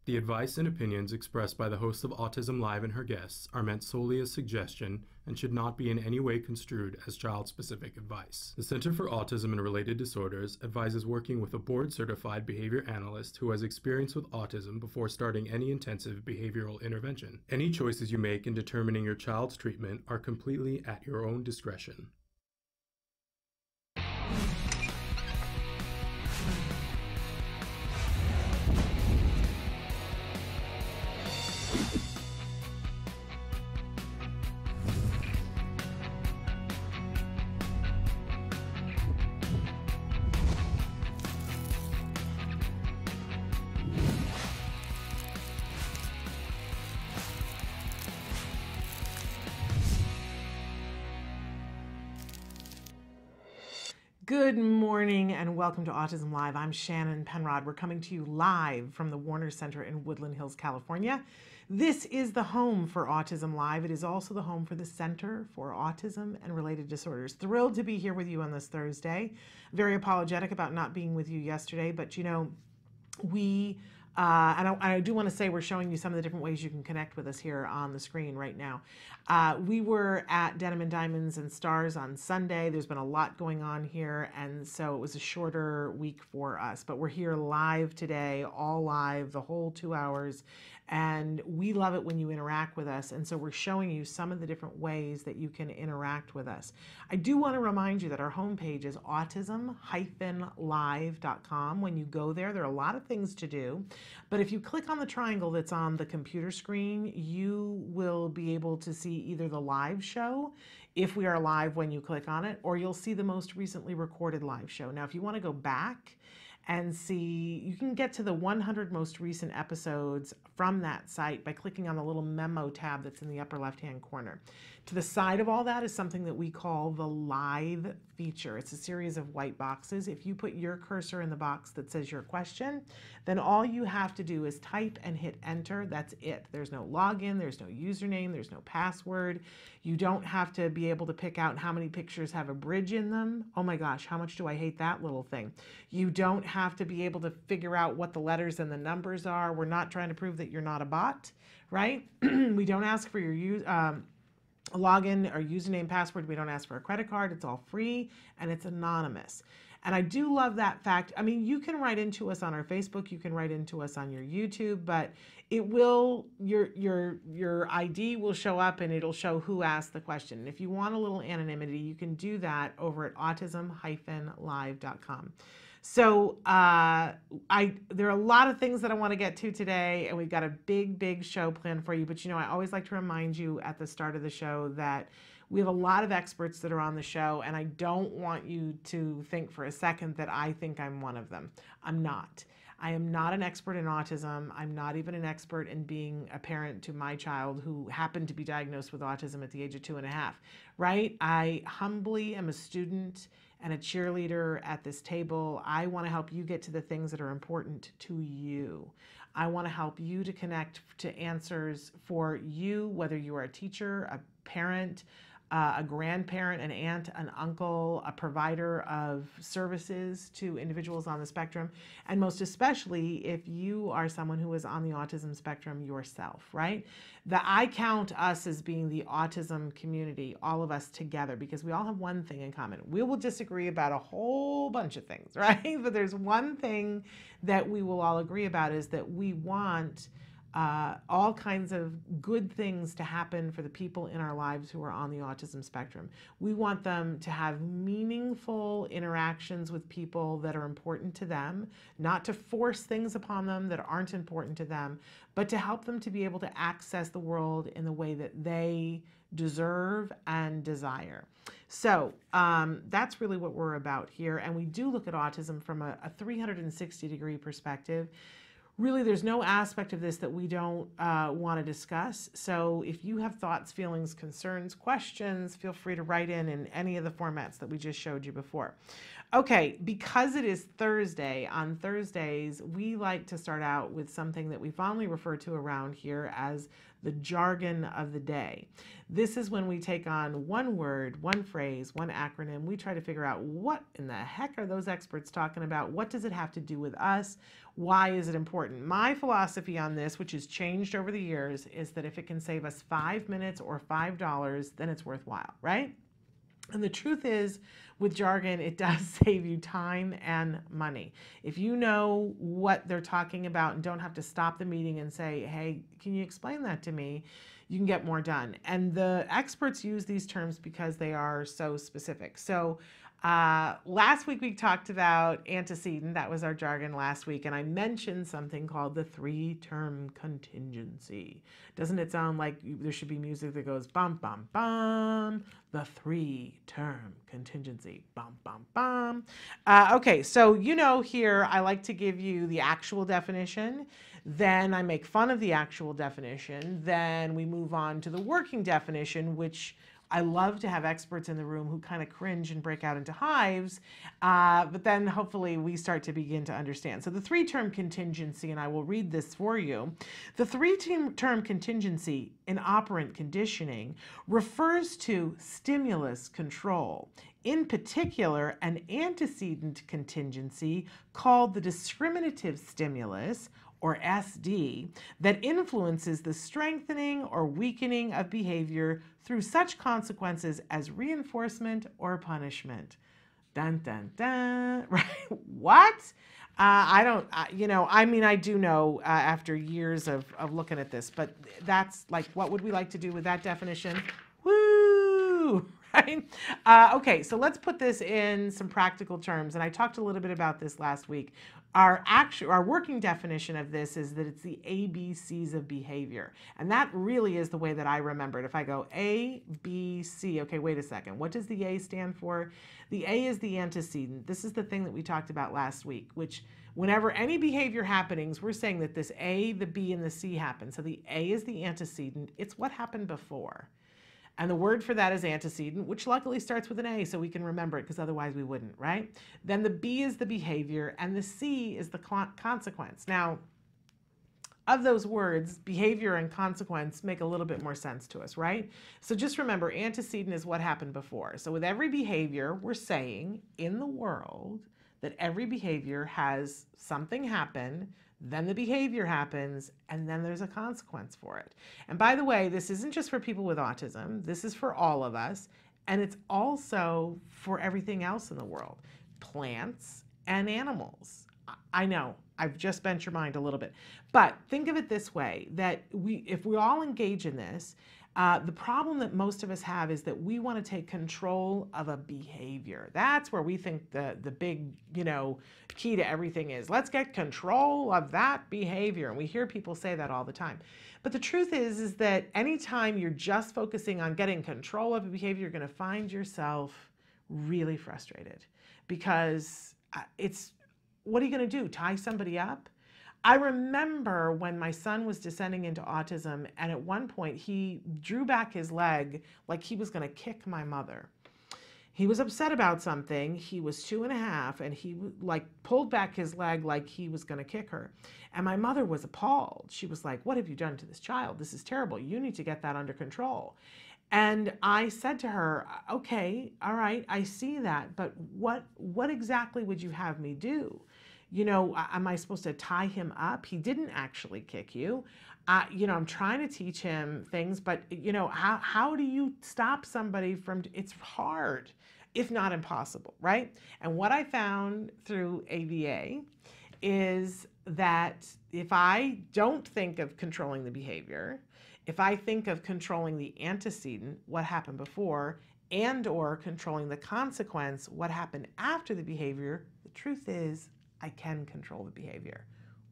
The advice and opinions expressed by the host of Autism Live and her guests are meant solely as suggestion and should not be in any way construed as child-specific advice. The Center for Autism and Related Disorders advises working with a board-certified behavior analyst who has experience with autism before starting any intensive behavioral intervention. Any choices you make in determining your child's treatment are completely at your own discretion. Good morning and welcome to Autism Live. I'm Shannon Penrod. We're coming to you live from the Warner Center in Woodland Hills, California. This is the home for Autism Live. It is also the home for the Center for Autism and Related Disorders. Thrilled to be here with you on this Thursday. Very apologetic about not being with you yesterday, but you know, I do want to say we're showing you some of the different ways you can connect with us here on the screen right now. We were at Denim and Diamonds and Stars on Sunday. There's been a lot going on here, and so it was a shorter week for us. But we're here live today, all live, the whole 2 hours, and we love it when you interact with us. And so we're showing you some of the different ways that you can interact with us. I do want to remind you that our homepage is autism-live.com. When you go there, there are a lot of things to do. But if you click on the triangle that's on the computer screen, you will be able to see either the live show, if we are live when you click on it, or you'll see the most recently recorded live show. Now, if you want to go back and see, you can get to the 100 most recent episodes from that site by clicking on the little memo tab that's in the upper left-hand corner. To the side of all that is something that we call the live feature. It's a series of white boxes. If you put your cursor in the box that says your question, then all you have to do is type and hit enter. That's it. There's no login, there's no username, there's no password. You don't have to be able to pick out how many pictures have a bridge in them. Oh my gosh, how much do I hate that little thing. You don't have to be able to figure out what the letters and the numbers are. We're not trying to prove that you're not a bot, right? We don't ask for your login or username, password. We don't ask for a credit card. It's all free and it's anonymous. And I do love that fact. I mean, you can write into us on our Facebook, you can write into us on your YouTube, but it will, your ID will show up and it'll show who asked the question. And if you want a little anonymity, you can do that over at autism-live.com. So there are a lot of things that I want to get to today, and we've got a big show planned for you. But you know, I always like to remind you at the start of the show that we have a lot of experts that are on the show, and I don't want you to think for a second that I think I'm one of them. I'm not. I am not an expert in autism. I'm not even an expert in being a parent to my child who happened to be diagnosed with autism at the age of 2.5, right? I humbly am a student and a cheerleader at this table. I want to help you get to the things that are important to you. I want to help you to connect to answers for you, whether you are a teacher, a parent, a grandparent, an aunt, an uncle, a provider of services to individuals on the spectrum, and most especially if you are someone who is on the autism spectrum yourself, right? I count us as being the autism community, all of us together, because we all have one thing in common. We will disagree about a whole bunch of things, right? But there's one thing that we will all agree about, is that we want all kinds of good things to happen for the people in our lives who are on the autism spectrum. We want them to have meaningful interactions with people that are important to them, not to force things upon them that aren't important to them, but to help them to be able to access the world in the way that they deserve and desire. So that's really what we're about here. And we do look at autism from a 360-degree perspective. Really, there's no aspect of this that we don't want to discuss. So if you have thoughts, feelings, concerns, questions, feel free to write in any of the formats that we just showed you before. Okay, because it is Thursday, on Thursdays, we like to start out with something that we fondly refer to around here as the jargon of the day. This is when we take on one word, one phrase, one acronym. We try to figure out what in the heck are those experts talking about? What does it have to do with us? Why is it important? My philosophy on this, which has changed over the years, is that if it can save us 5 minutes or $5, then it's worthwhile, right? And the truth is, with jargon, it does save you time and money. If you know what they're talking about and don't have to stop the meeting and say, hey, can you explain that to me? You can get more done. And the experts use these terms because they are so specific. So last week we talked about antecedent. That was our jargon last week. And I mentioned something called the 3-term contingency. Doesn't it sound like there should be music that goes bum, bum, bum? The 3-term contingency. Bum, bum, bum. Okay, so here I like to give you the actual definition. Then I make fun of the actual definition. Then we move on to the working definition, which I love to have experts in the room who kind of cringe and break out into hives, but then hopefully we start to begin to understand. So the 3-term contingency, and I will read this for you. The 3-term contingency in operant conditioning refers to stimulus control. In particular, an antecedent contingency called the discriminative stimulus, or SD, that influences the strengthening or weakening of behavior through such consequences as reinforcement or punishment. Dun, dun, dun, right? What? I don't, I do know after years of looking at this, but that's like, what would we like to do with that definition? Woo! Right? Okay, so let's put this in some practical terms. And I talked a little bit about this last week. Our working definition of this is that it's the ABCs of behavior. And that really is the way that I remember it. If I go A, B, C, okay, wait a second. What does the A stand for? The A is the antecedent. This is the thing that we talked about last week, which whenever any behavior happenings, we're saying that this A, the B, and the C happen. So the A is the antecedent. It's what happened before. And the word for that is antecedent, which luckily starts with an A, so we can remember it, because otherwise we wouldn't, right? Then the B is the behavior, and the C is the consequence. Now, of those words, behavior and consequence make a little bit more sense to us, right? So just remember, antecedent is what happened before. So with every behavior, we're saying in the world that every behavior has something happen, then the behavior happens, and then there's a consequence for it. And by the way, this isn't just for people with autism. This is for all of us, and it's also for everything else in the world, plants and animals. I know, I've just bent your mind a little bit, but think of it this way, that if we all engage in this, the problem that most of us have is that we want to take control of a behavior. That's where we think the big, key to everything is. Let's get control of that behavior. And we hear people say that all the time. But the truth is that anytime you're just focusing on getting control of a behavior, you're going to find yourself really frustrated, because what are you going to do? Tie somebody up? I remember when my son was descending into autism, and at one point he drew back his leg like he was going to kick my mother. He was upset about something. He was 2.5, and he pulled back his leg like he was going to kick her. And my mother was appalled. She was like, "What have you done to this child? This is terrible. You need to get that under control." And I said to her, "Okay, all right, I see that, but what exactly would you have me do? Am I supposed to tie him up? He didn't actually kick you. I'm trying to teach him things, but how do you stop somebody from, it's hard, if not impossible, right?" And what I found through ABA is that if I don't think of controlling the behavior, if I think of controlling the antecedent, what happened before, and or controlling the consequence, what happened after the behavior, the truth is I can control the behavior.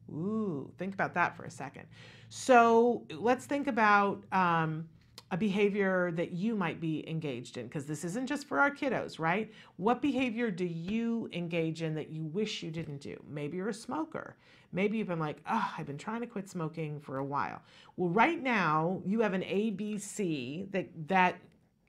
Ooh, think about that for a second. So let's think about a behavior that you might be engaged in, because this isn't just for our kiddos, right? What behavior do you engage in that you wish you didn't do? Maybe you're a smoker. Maybe you've been like, "Oh, I've been trying to quit smoking for a while." Well, right now you have an ABC that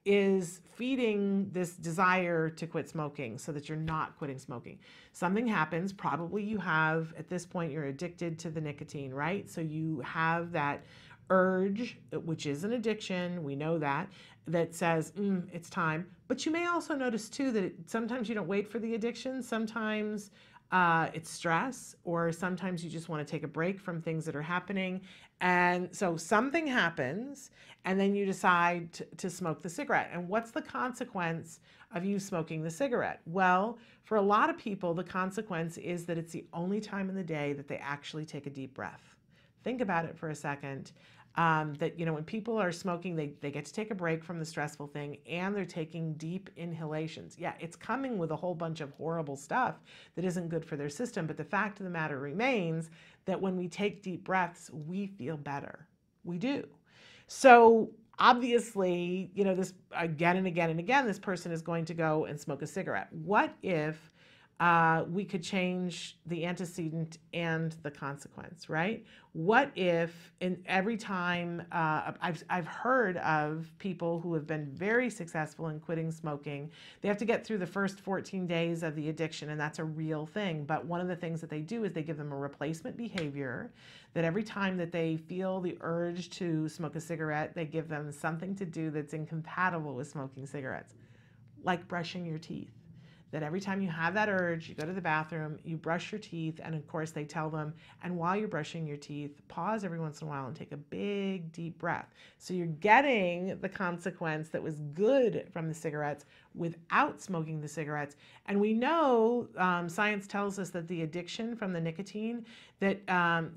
is feeding this desire to quit smoking so that you're not quitting smoking. Something happens, probably you have, at this point, you're addicted to the nicotine, right? So you have that urge, which is an addiction, we know that, that says, it's time. But you may also notice too that sometimes you don't wait for the addiction. Sometimes it's stress, or sometimes you just want to take a break from things that are happening. And so something happens, and then you decide to smoke the cigarette. And what's the consequence of you smoking the cigarette? Well, for a lot of people, the consequence is that it's the only time in the day that they actually take a deep breath. Think about it for a second. That, when people are smoking, they get to take a break from the stressful thing, and they're taking deep inhalations. Yeah, it's coming with a whole bunch of horrible stuff that isn't good for their system. But the fact of the matter remains that when we take deep breaths, we feel better. We do. So obviously, this again and again and again, this person is going to go and smoke a cigarette. What if we could change the antecedent and the consequence, right? What if every time, I've heard of people who have been very successful in quitting smoking, they have to get through the first 14 days of the addiction, and that's a real thing. But one of the things that they do is they give them a replacement behavior, that every time that they feel the urge to smoke a cigarette, they give them something to do that's incompatible with smoking cigarettes, like brushing your teeth. That every time you have that urge, you go to the bathroom, you brush your teeth, and of course they tell them, and while you're brushing your teeth, pause every once in a while and take a big deep breath. So you're getting the consequence that was good from the cigarettes without smoking the cigarettes. And we know, science tells us that the addiction from the nicotine, that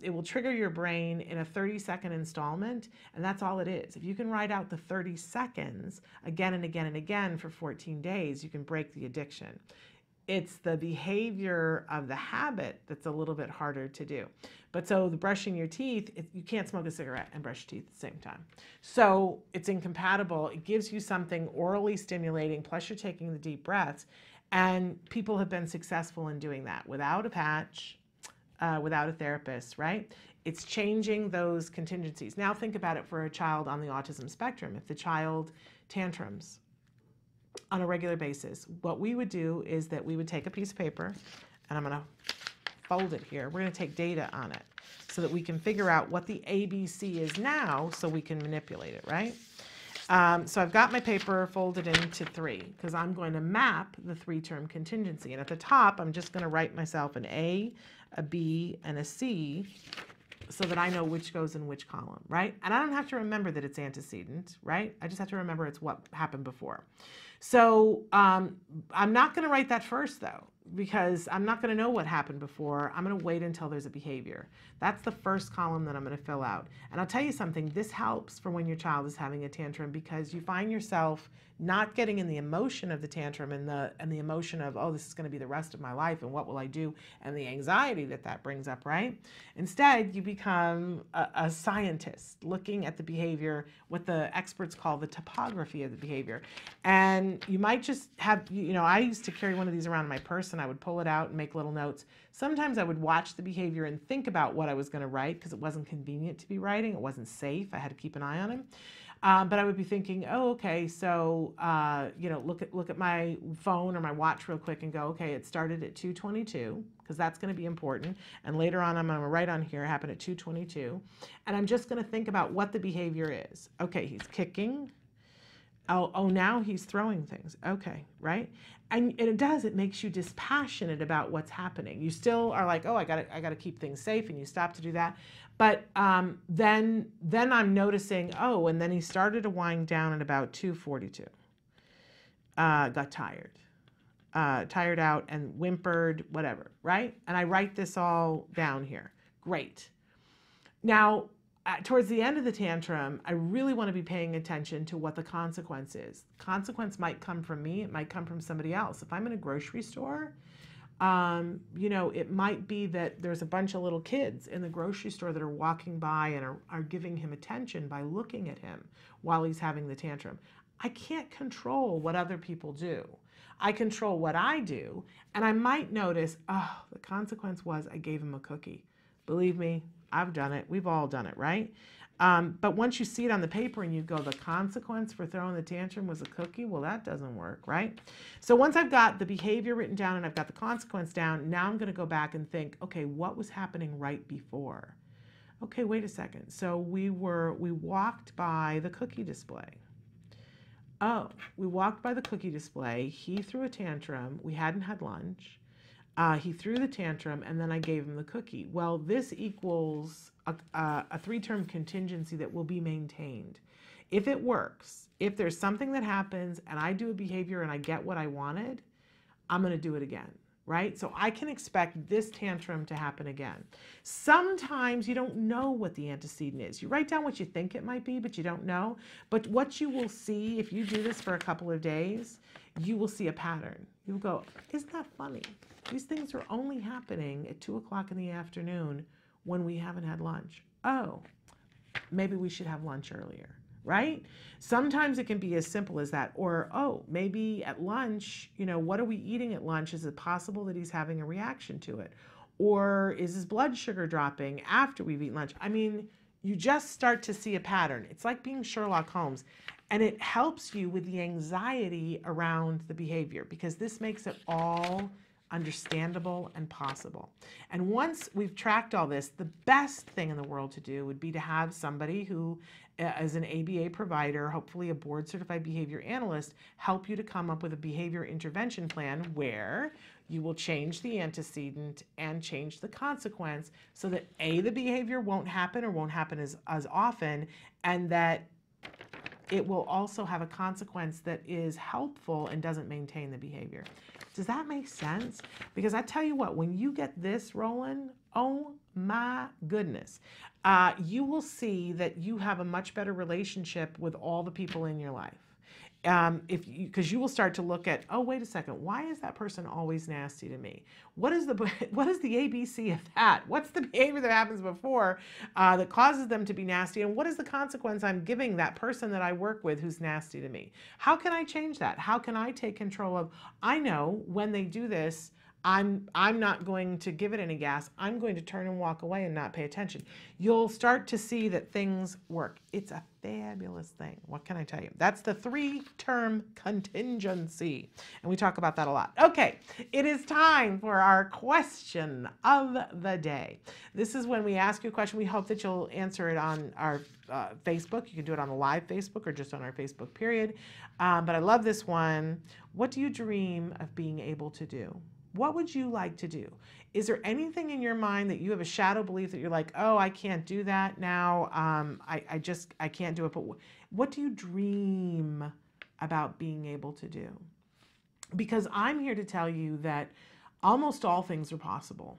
it will trigger your brain in a 30-second installment, and that's all it is. If you can ride out the 30 seconds again and again and again for 14 days, you can break the addiction. It's the behavior of the habit that's a little bit harder to do. But so the brushing your teeth, you can't smoke a cigarette and brush your teeth at the same time. So it's incompatible. It gives you something orally stimulating, plus you're taking the deep breaths. And people have been successful in doing that without a patch, without a therapist, right? It's changing those contingencies. Now think about it for a child on the autism spectrum. If the child tantrums on a regular basis, what we would do is that we would take a piece of paper, and I'm going to fold it here. We're going to take data on it so that we can figure out what the ABC is now, so we can manipulate it, right? So I've got my paper folded into 3 because I'm going to map the 3-term contingency. And at the top, I'm just going to write myself an A, a B, and a C so that I know which goes in which column, right? And I don't have to remember that it's antecedent, right? I just have to remember it's what happened before. So I'm not going to write that first, though, because I'm not going to know what happened before. I'm going to wait until there's a behavior. That's the first column that I'm going to fill out. And I'll tell you something, this helps for when your child is having a tantrum, because you find yourself not getting in the emotion of the tantrum and the emotion of, oh, this is going to be the rest of my life and what will I do, and the anxiety that brings up, right? Instead, you become a scientist looking at the behavior, what the experts call the topography of the behavior. And you might just have, I used to carry one of these around in my purse, and I would pull it out and make little notes. Sometimes I would watch the behavior and think about what I was going to write, because it wasn't convenient to be writing. It wasn't safe. I had to keep an eye on him. But I would be thinking, oh, okay, so, look at my phone or my watch real quick and go, okay, it started at 2:22, because that's going to be important. And later on, I'm going to write on here, it happened at 2:22. And I'm just going to think about what the behavior is. Okay, he's kicking. Oh, now he's throwing things. Okay, right? And it makes you dispassionate about what's happening. You still are like, oh, I gotta keep things safe, and you stop to do that. But then I'm noticing, oh, and then he started to wind down at about 2:42. Got tired out and whimpered, whatever, right? And I write this all down here. Great. Now, towards the end of the tantrum, I really want to be paying attention to what the consequence is. Consequence might come from me. It might come from somebody else. If I'm in a grocery store, it might be that there's a bunch of little kids in the grocery store that are walking by and are giving him attention by looking at him while he's having the tantrum. I can't control what other people do. I control what I do, and I might notice, oh, the consequence was I gave him a cookie. Believe me, I've done it. We've all done it, right? But once you see it on the paper and you go, the consequence for throwing the tantrum was a cookie, well, that doesn't work, right? So once I've got the behavior written down and I've got the consequence down, now I'm going to go back and think, okay, what was happening right before? Okay, wait a second. So we walked by the cookie display. Oh, we walked by the cookie display. He threw a tantrum. We hadn't had lunch. He threw the tantrum, and then I gave him the cookie. Well, this equals a three-term contingency that will be maintained. If it works, if there's something that happens and I do a behavior and I get what I wanted, I'm going to do it again, right? So I can expect this tantrum to happen again. Sometimes you don't know what the antecedent is. You write down what you think it might be, but you don't know. But what you will see, if you do this for a couple of days, you will see a pattern. You'll go, isn't that funny? These things are only happening at 2 o'clock in the afternoon when we haven't had lunch. Oh, maybe we should have lunch earlier, right? Sometimes it can be as simple as that. Or, oh, maybe at lunch, what are we eating at lunch? Is it possible that he's having a reaction to it? Or is his blood sugar dropping after we've eaten lunch? I mean, you just start to see a pattern. It's like being Sherlock Holmes. And it helps you with the anxiety around the behavior, because this makes it all understandable and possible. And once we've tracked all this, the best thing in the world to do would be to have somebody who is an ABA provider, hopefully a board certified behavior analyst, help you to come up with a behavior intervention plan where you will change the antecedent and change the consequence so that A, the behavior won't happen or won't happen as often, and that it will also have a consequence that is helpful and doesn't maintain the behavior. Does that make sense? Because I tell you what, when you get this rolling, oh my goodness, you will see that you have a much better relationship with all the people in your life. Because you will start to look at, oh, wait a second, why is that person always nasty to me? What is the ABC of that? What's the behavior that happens before that causes them to be nasty? And what is the consequence I'm giving that person that I work with who's nasty to me? How can I change that? How can I take control of, I know when they do this, I'm not going to give it any gas. I'm going to turn and walk away and not pay attention. You'll start to see that things work. It's a fabulous thing. What can I tell you? That's the 3-term contingency. And we talk about that a lot. Okay, it is time for our question of the day. This is when we ask you a question. We hope that you'll answer it on our Facebook. You can do it on the live Facebook or just on our Facebook period. But I love this one. What do you dream of being able to do? What would you like to do? Is there anything in your mind that you have a shadow belief that you're like, oh, I can't do that now. I can't do it. But what do you dream about being able to do? Because I'm here to tell you that almost all things are possible.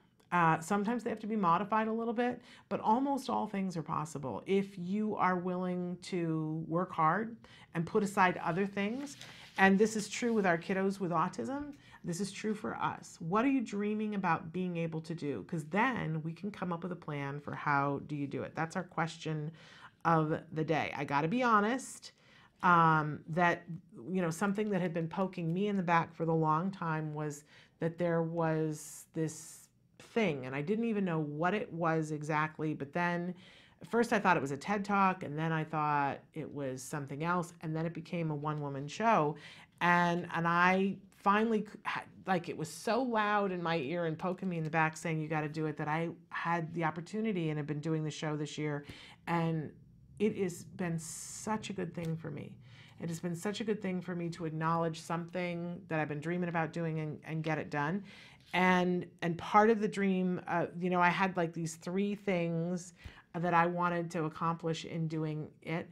Sometimes they have to be modified a little bit, but almost all things are possible if you are willing to work hard and put aside other things. And this is true with our kiddos with autism. This is true for us. What are you dreaming about being able to do? Because then we can come up with a plan for how do you do it. That's our question of the day. I got to be honest, that, something that had been poking me in the back for the long time was that there was this thing, and I didn't even know what it was exactly, but then at first I thought it was a TED Talk, and then I thought it was something else, and then it became a one-woman show, and I finally, like, it was so loud in my ear and poking me in the back saying you got to do it, that I had the opportunity and have been doing the show this year, and it has been such a good thing for me. It has been such a good thing for me to acknowledge something that I've been dreaming about doing and get it done. And part of the dream, I had like these 3 things that I wanted to accomplish in doing it.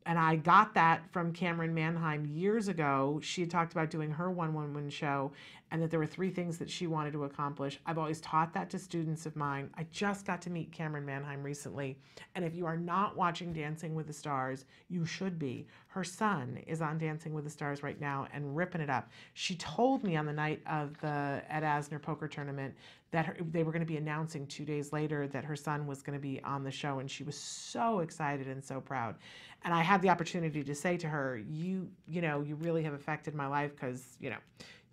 And I got that from Cameron Manheim years ago. She had talked about doing her one-woman show and that there were 3 things that she wanted to accomplish. I've always taught that to students of mine. I just got to meet Cameron Manheim recently. And if you are not watching Dancing with the Stars, you should be. Her son is on Dancing with the Stars right now and ripping it up. She told me on the night of the Ed Asner poker tournament that they were going to be announcing 2 days later that her son was going to be on the show, and she was so excited and so proud. And I had the opportunity to say to her, you really have affected my life, because,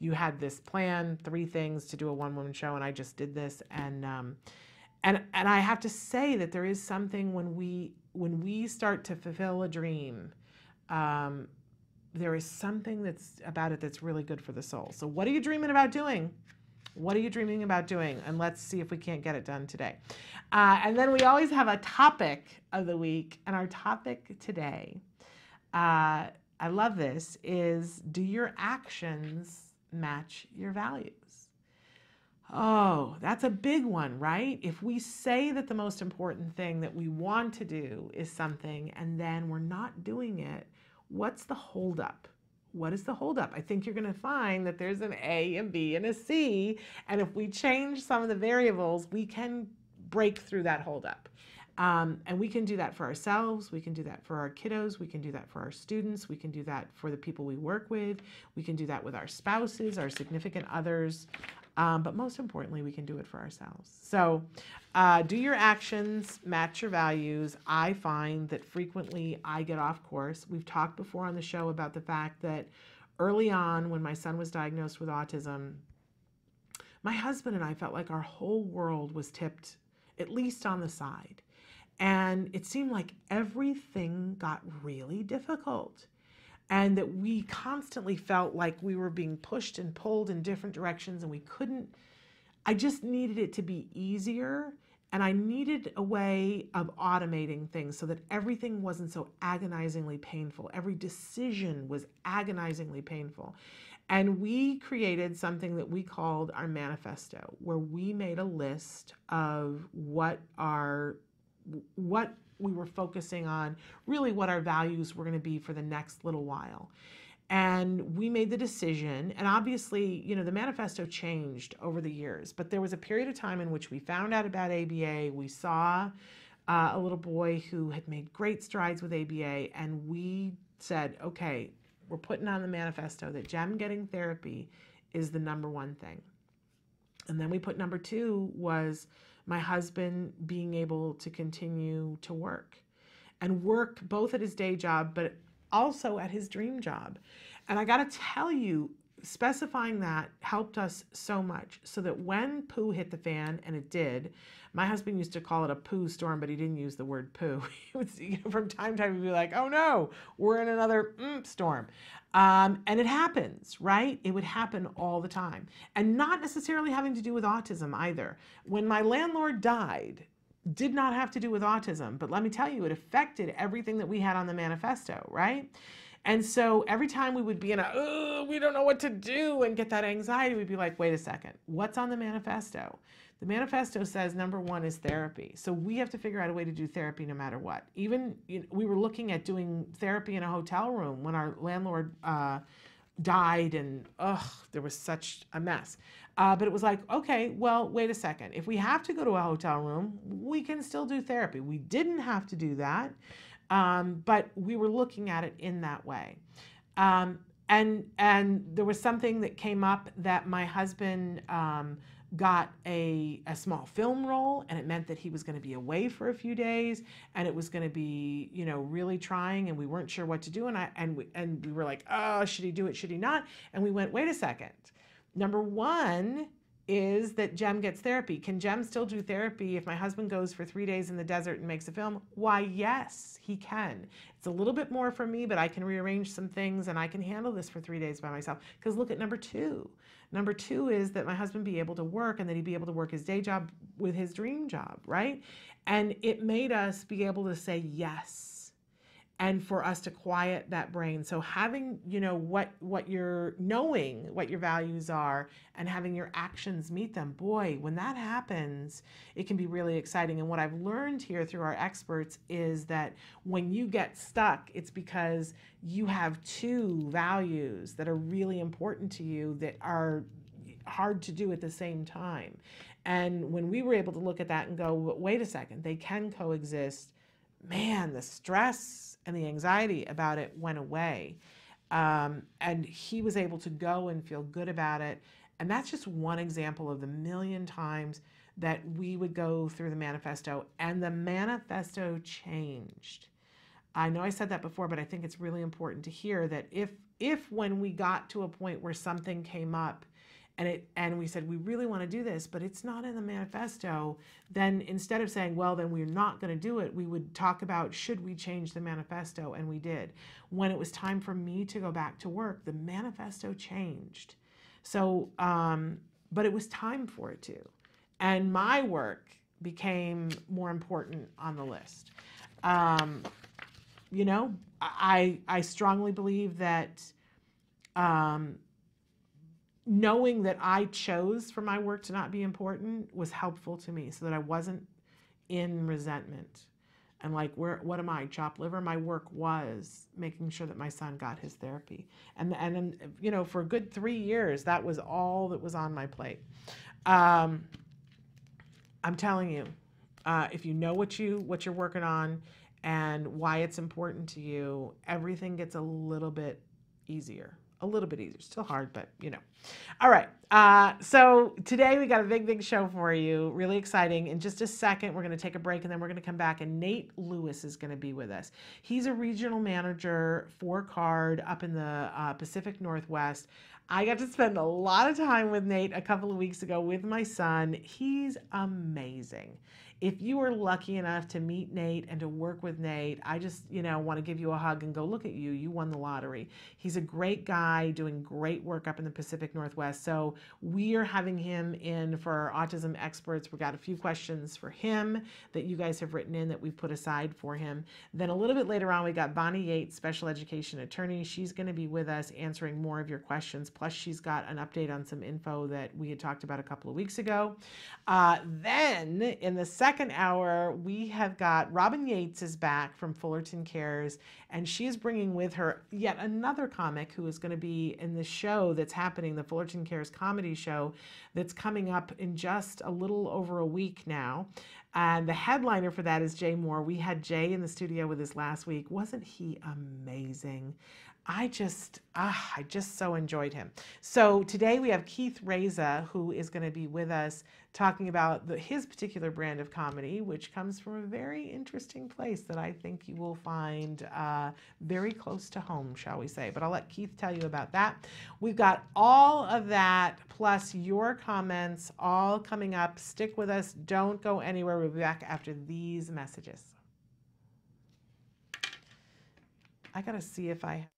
you had this plan, 3 things to do a one-woman show, and I just did this. And I have to say that there is something when we start to fulfill a dream, there is something that's about it that's really good for the soul. So what are you dreaming about doing? What are you dreaming about doing? And let's see if we can't get it done today. And then we always have a topic of the week. And our topic today, I love this, is do your actions match your values? Oh, that's a big one, right? If we say that the most important thing that we want to do is something and then we're not doing it, what's the holdup? What is the holdup? I think you're going to find that there's an A, a B, and a C. And if we change some of the variables, we can break through that holdup. And we can do that for ourselves. We can do that for our kiddos. We can do that for our students. We can do that for the people we work with. We can do that with our spouses, our significant others. But most importantly, we can do it for ourselves. So do your actions match your values? I find that frequently I get off course. We've talked before on the show about the fact that early on when my son was diagnosed with autism, my husband and I felt like our whole world was tipped at least on the side. And it seemed like everything got really difficult. And that we constantly felt like we were being pushed and pulled in different directions and we couldn't. I just needed it to be easier, and I needed a way of automating things so that everything wasn't so agonizingly painful. Every decision was agonizingly painful. And we created something that we called our manifesto, where we made a list of what we were focusing on, really what our values were going to be for the next little while. And we made the decision, and obviously, the manifesto changed over the years, but there was a period of time in which we found out about ABA. We saw a little boy who had made great strides with ABA, and we said, okay, we're putting on the manifesto that Jem getting therapy is the number one thing. And then we put number 2 was my husband being able to continue to work both at his day job, but also at his dream job. And I got to tell you, specifying that helped us so much, so that when poo hit the fan, and it did, my husband used to call it a poo storm, but he didn't use the word poo. He would, from time to time, he'd be like, oh no, we're in another storm. And it happens, right? It would happen all the time. And not necessarily having to do with autism either. When my landlord died, did not have to do with autism, but let me tell you, it affected everything that we had on the manifesto, right? And so every time we would be in we don't know what to do, and get that anxiety, we'd be like, wait a second, what's on the manifesto? The manifesto says number 1 is therapy. So we have to figure out a way to do therapy no matter what. Even we were looking at doing therapy in a hotel room when our landlord died, and there was such a mess. But it was like, okay, well, wait a second. If we have to go to a hotel room, we can still do therapy. We didn't have to do that, but we were looking at it in that way. And there was something that came up that my husband got a small film role, and it meant that he was going to be away for a few days, and it was going to be, really trying, and we weren't sure what to do. And we were like, oh, should he do it? Should he not? And we went, wait a second. Number 1 is that Jem gets therapy. Can Jem still do therapy if my husband goes for 3 days in the desert and makes a film? Why, yes, he can. It's a little bit more for me, but I can rearrange some things, and I can handle this for 3 days by myself. Because look at number 2. Number 2 is that my husband be able to work, and that he'd be able to work his day job with his dream job, right? And it made us be able to say yes, and for us to quiet that brain. So having, what you're knowing, what your values are, and having your actions meet them, boy, when that happens, it can be really exciting. And what I've learned here through our experts is that when you get stuck, it's because you have 2 values that are really important to you that are hard to do at the same time. And when we were able to look at that and go, wait a second, they can coexist, man, the stress and the anxiety about it went away. And he was able to go and feel good about it. And that's just one example of the million times that we would go through the manifesto, and the manifesto changed. I know I said that before, but I think it's really important to hear that if when we got to a point where something came up, and we said, we really want to do this, but it's not in the manifesto, then instead of saying, well, then we're not going to do it, we would talk about, should we change the manifesto? And we did. When it was time for me to go back to work, the manifesto changed. So but it was time for it to. And my work became more important on the list. You know, I strongly believe that knowing that I chose for my work to not be important was helpful to me, so that I wasn't in resentment and like, what am I, chopped liver? My work was making sure that my son got his therapy, and then, you know, for a good 3 years that was all that was on my plate. I'm telling you, if you know what you're working on and why it's important to you, everything gets a little bit easier. A little bit easier. Still hard, but you know. All right. So today we got a big show for you. Really exciting. In just a second, we're going to take a break and then we're going to come back, and Nate Lewis is going to be with us. He's a regional manager for CARD up in the Pacific Northwest. I got to spend a lot of time with Nate a couple of weeks ago with my son. He's amazing. If you are lucky enough to meet Nate and to work with Nate, I just, you know, want to give you a hug and go, look at you. You won the lottery. He's a great guy doing great work up in the Pacific Northwest. So we are having him in for our autism experts. We got a few questions for him that you guys have written in that we put aside for him. Then a little bit later on, we got Bonnie Yates, special education attorney. She's going to be with us answering more of your questions. Plus, she's got an update on some info that we had talked about a couple of weeks ago. Then in the second hour, we have got Robin Yates is back from Fullerton Cares, and she is bringing with her yet another comic who is going to be in the show that's happening, the Fullerton Cares comedy show that's coming up in just a little over a week now. And the headliner for that is Jay Moore. We had Jay in the studio with us last week. Wasn't he amazing? I just so enjoyed him. So today we have Keith Reza, who is going to be with us talking about his particular brand of comedy, which comes from a very interesting place that I think you will find very close to home, shall we say. But I'll let Keith tell you about that. We've got all of that plus your comments all coming up. Stick with us. Don't go anywhere. We'll be back after these messages. I got to see if I...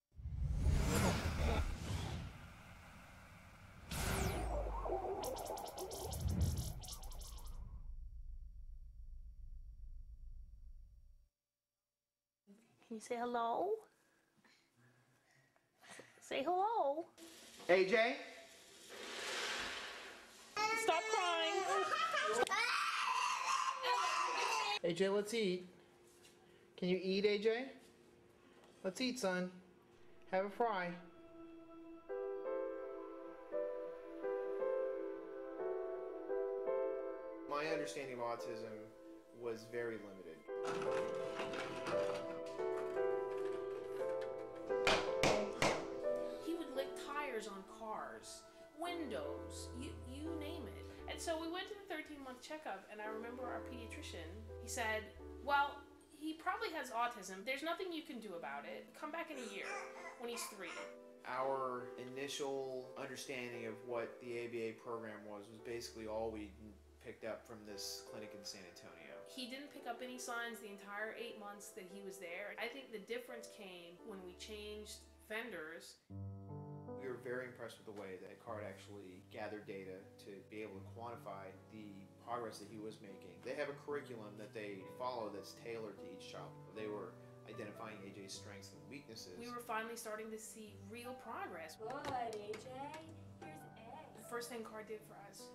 Can you say hello? Say hello. AJ? Stop crying. AJ, let's eat. Can you eat, AJ? Let's eat, son. Have a fry. My understanding of autism was very limited. He would lick tires on cars, windows, you name it. And so we went to the 13-month checkup, and I remember our pediatrician, he said, well, he probably has autism. There's nothing you can do about it. Come back in a year when he's 3. Our initial understanding of what the ABA program was basically all we picked up from this clinic in San Antonio. He didn't pick up any signs the entire 8 months that he was there. I think the difference came when we changed vendors. We were very impressed with the way that CARD actually gathered data to be able to quantify the progress that he was making. They have a curriculum that they follow that's tailored to each child. They were identifying AJ's strengths and weaknesses. We were finally starting to see real progress. Good, AJ. Here's eggs. The first thing CARD did for us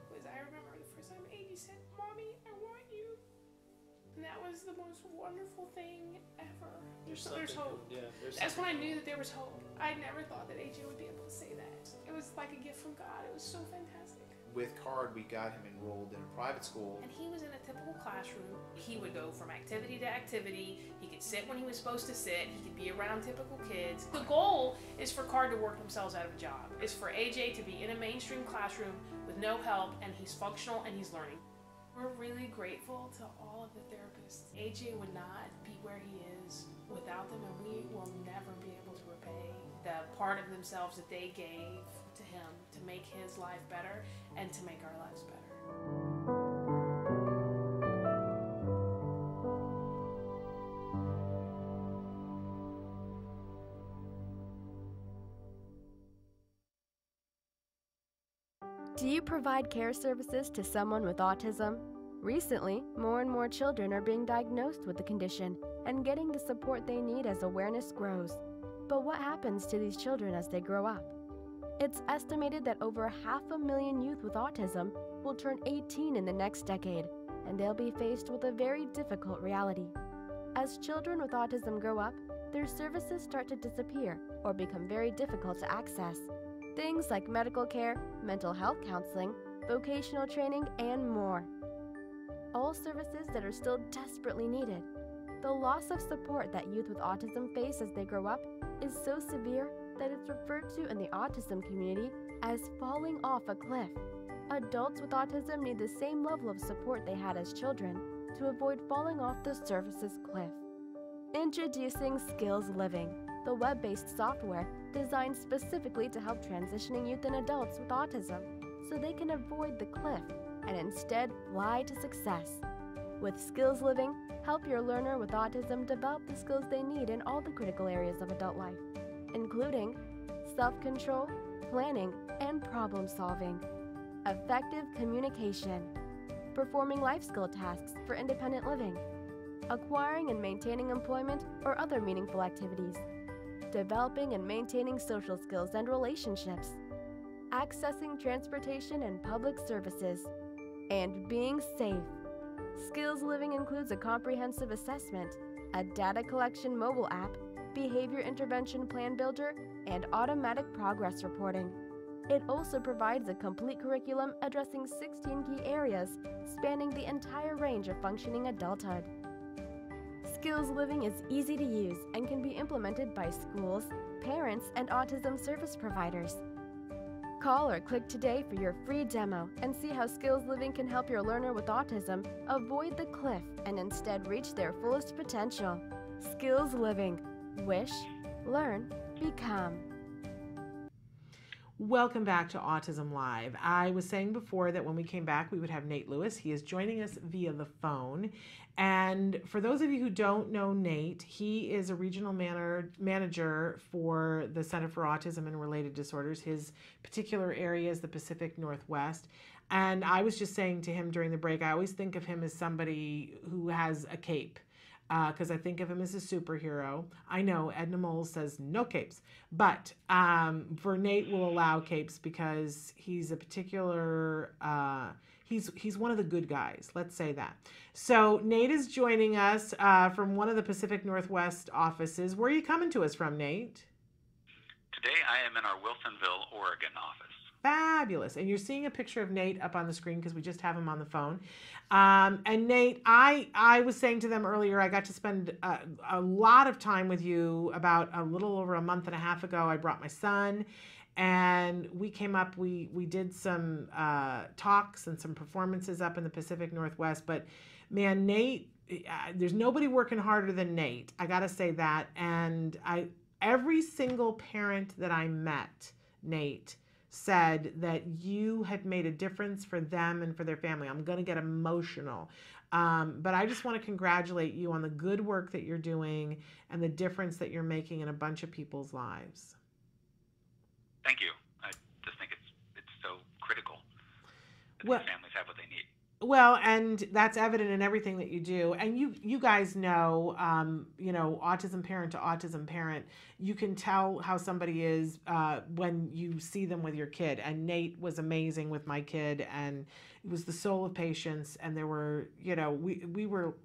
was, I remember the first time AJ said, Mommy, I want you. And that was the most wonderful thing ever. There's hope. Yeah, That's when I knew that there was hope. I never thought that AJ would be able to say that. It was like a gift from God. It was so fantastic. With CARD, we got him enrolled in a private school. And he was in a typical classroom. He would go from activity to activity. He could sit when he was supposed to sit. He could be around typical kids. The goal is for CARD to work themselves out of a job. It's for AJ to be in a mainstream classroom with no help, and he's functional and he's learning. We're really grateful to all of the therapists. AJ would not be where he is without them, and we will never be able to repay the part of themselves that they gave to him to make his life better and to make our lives better. Do you provide care services to someone with autism? Recently, more and more children are being diagnosed with the condition and getting the support they need as awareness grows. But what happens to these children as they grow up? It's estimated that over 500,000 youth with autism will turn 18 in the next decade, and they'll be faced with a very difficult reality. As children with autism grow up, their services start to disappear or become very difficult to access. Things like medical care, mental health counseling, vocational training, and more. All services that are still desperately needed. The loss of support that youth with autism face as they grow up is so severe that it's referred to in the autism community as falling off a cliff. Adults with autism need the same level of support they had as children to avoid falling off the services cliff. Introducing Skills Living, the web-based software designed specifically to help transitioning youth and adults with autism so they can avoid the cliff and instead fly to success. With Skills Living, help your learner with autism develop the skills they need in all the critical areas of adult life, including self-control, planning, and problem-solving, effective communication, performing life skill tasks for independent living, acquiring and maintaining employment or other meaningful activities, developing and maintaining social skills and relationships, accessing transportation and public services, and being safe. Skills Living includes a comprehensive assessment, a data collection mobile app, behavior intervention plan builder, and automatic progress reporting. It also provides a complete curriculum addressing 16 key areas spanning the entire range of functioning adulthood. Skills Living is easy to use and can be implemented by schools, parents, and autism service providers. Call or click today for your free demo and see how Skills Living can help your learner with autism avoid the cliff and instead reach their fullest potential. Skills Living. Wish, learn, become. Welcome back to Autism Live. I was saying before that when we came back, we would have Nate Lewis. He is joining us via the phone. And for those of you who don't know Nate, he is a regional manager for the Center for Autism and Related Disorders. His particular area is the Pacific Northwest. And I was just saying to him during the break, I always think of him as somebody who has a cape. Because I think of him as a superhero. I know Edna Moles says no capes, but for Nate we'll allow capes because he's a particular, he's one of the good guys, let's say that. So Nate is joining us from one of the Pacific Northwest offices. Where are you coming to us from, Nate? Today I am in our Wilsonville, Oregon office. Fabulous. And you're seeing a picture of Nate up on the screen because we just have him on the phone. And Nate, I was saying to them earlier, I got to spend a lot of time with you about a little over a month and a half ago. I brought my son and we came up, we did some talks and some performances up in the Pacific Northwest. But man, Nate, there's nobody working harder than Nate. I got to say that. And every single parent that I met, Nate, said that you had made a difference for them and for their family. I'm going to get emotional. But I just want to congratulate you on the good work that you're doing and the difference that you're making in a bunch of people's lives. Thank you. I just think it's so critical that Well, these families have what they need. Well, and that's evident in everything that you do. And you guys know, autism parent to autism parent, you can tell how somebody is when you see them with your kid. And Nate was amazing with my kid, and it was the soul of patience. And there were, we were,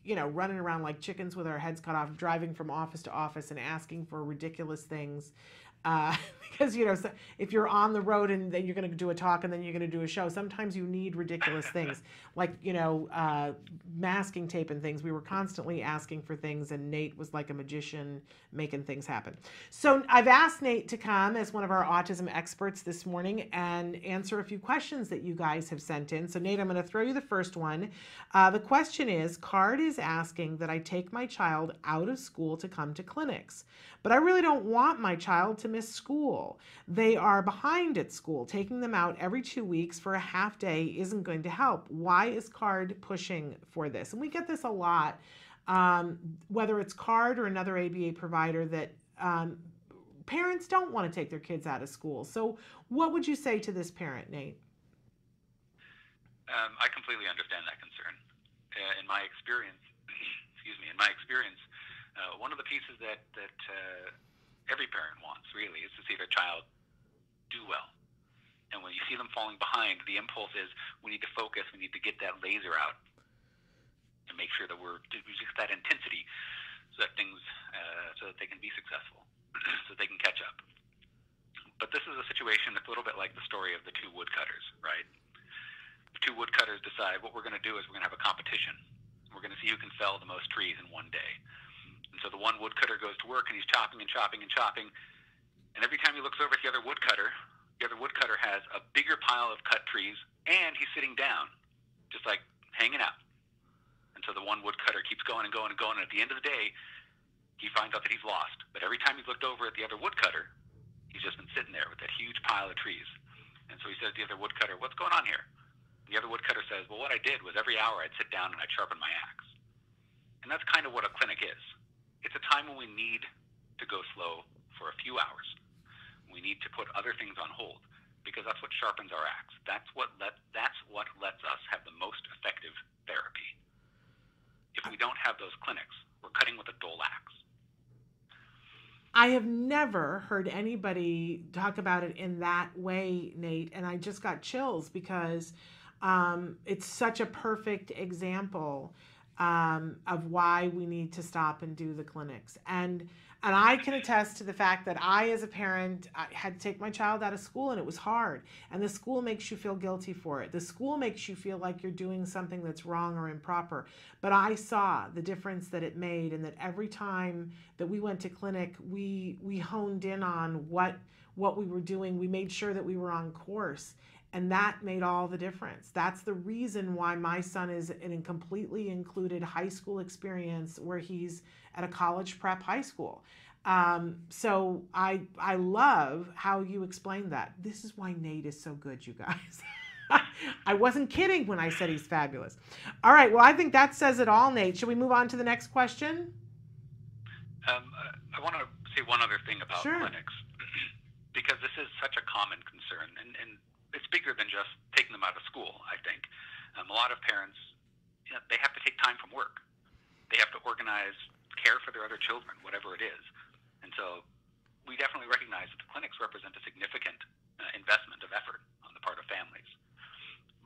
running around like chickens with our heads cut off, driving from office to office and asking for ridiculous things. Because, so if you're on the road and then you're going to do a talk and then you're going to do a show, sometimes you need ridiculous things like, masking tape and things. We were constantly asking for things, and Nate was like a magician making things happen. So I've asked Nate to come as one of our autism experts this morning and answer a few questions that you guys have sent in. So Nate, I'm going to throw you the first one. The question is, Card is asking that I take my child out of school to come to clinics, but I really don't want my child to miss school. They are behind at school. Taking them out every 2 weeks for a half day isn't going to help. Why is Card pushing for this? And we get this a lot, whether it's Card or another ABA provider, that parents don't want to take their kids out of school. So what would you say to this parent, Nate? I completely understand that concern. In my experience, one of the pieces that every parent wants really is to see their child do well. And when you see them falling behind, the impulse is we need to focus, we need to get that laser out and make sure that we just that intensity so that so that they can be successful, so they can catch up. But this is a situation that's a little bit like the story of the two woodcutters, right? The two woodcutters decide what we're going to do is we're going to have a competition. We're going to see who can fell the most trees in one day. And so the one woodcutter goes to work and he's chopping and chopping and chopping. And every time he looks over at the other woodcutter has a bigger pile of cut trees and he's sitting down, just like hanging out. And so the one woodcutter keeps going and going and going. And at the end of the day, he finds out that he's lost. But every time he's looked over at the other woodcutter, he's just been sitting there with that huge pile of trees. And so he says to the other woodcutter, "What's going on here?" The other woodcutter says, "Well, what I did was every hour I'd sit down and I'd sharpen my axe." And that's kind of what a clinic is. It's a time when we need to go slow for a few hours. We need to put other things on hold because that's what sharpens our axe. That's what lets us have the most effective therapy. If we don't have those clinics, we're cutting with a dull axe. I have never heard anybody talk about it in that way, Nate, and I just got chills because it's such a perfect example of why we need to stop and do the clinics. And I can attest to the fact that I, as a parent, I had to take my child out of school and it was hard. And the school makes you feel guilty for it. The school makes you feel like you're doing something that's wrong or improper. But I saw the difference that it made, and that every time that we went to clinic, we honed in on what we were doing. We made sure that we were on course. And that made all the difference. That's the reason why my son is in a completely included high school experience where he's at a college prep high school. So I love how you explained that. This is why Nate is so good, you guys. I wasn't kidding when I said he's fabulous. All right, well, I think that says it all, Nate. Should we move on to the next question? I want to say one other thing about clinics, because this is such a common concern, and it's bigger than just taking them out of school, I think. A lot of parents, they have to take time from work. They have to organize care for their other children, whatever it is. And so we definitely recognize that the clinics represent a significant investment of effort on the part of families.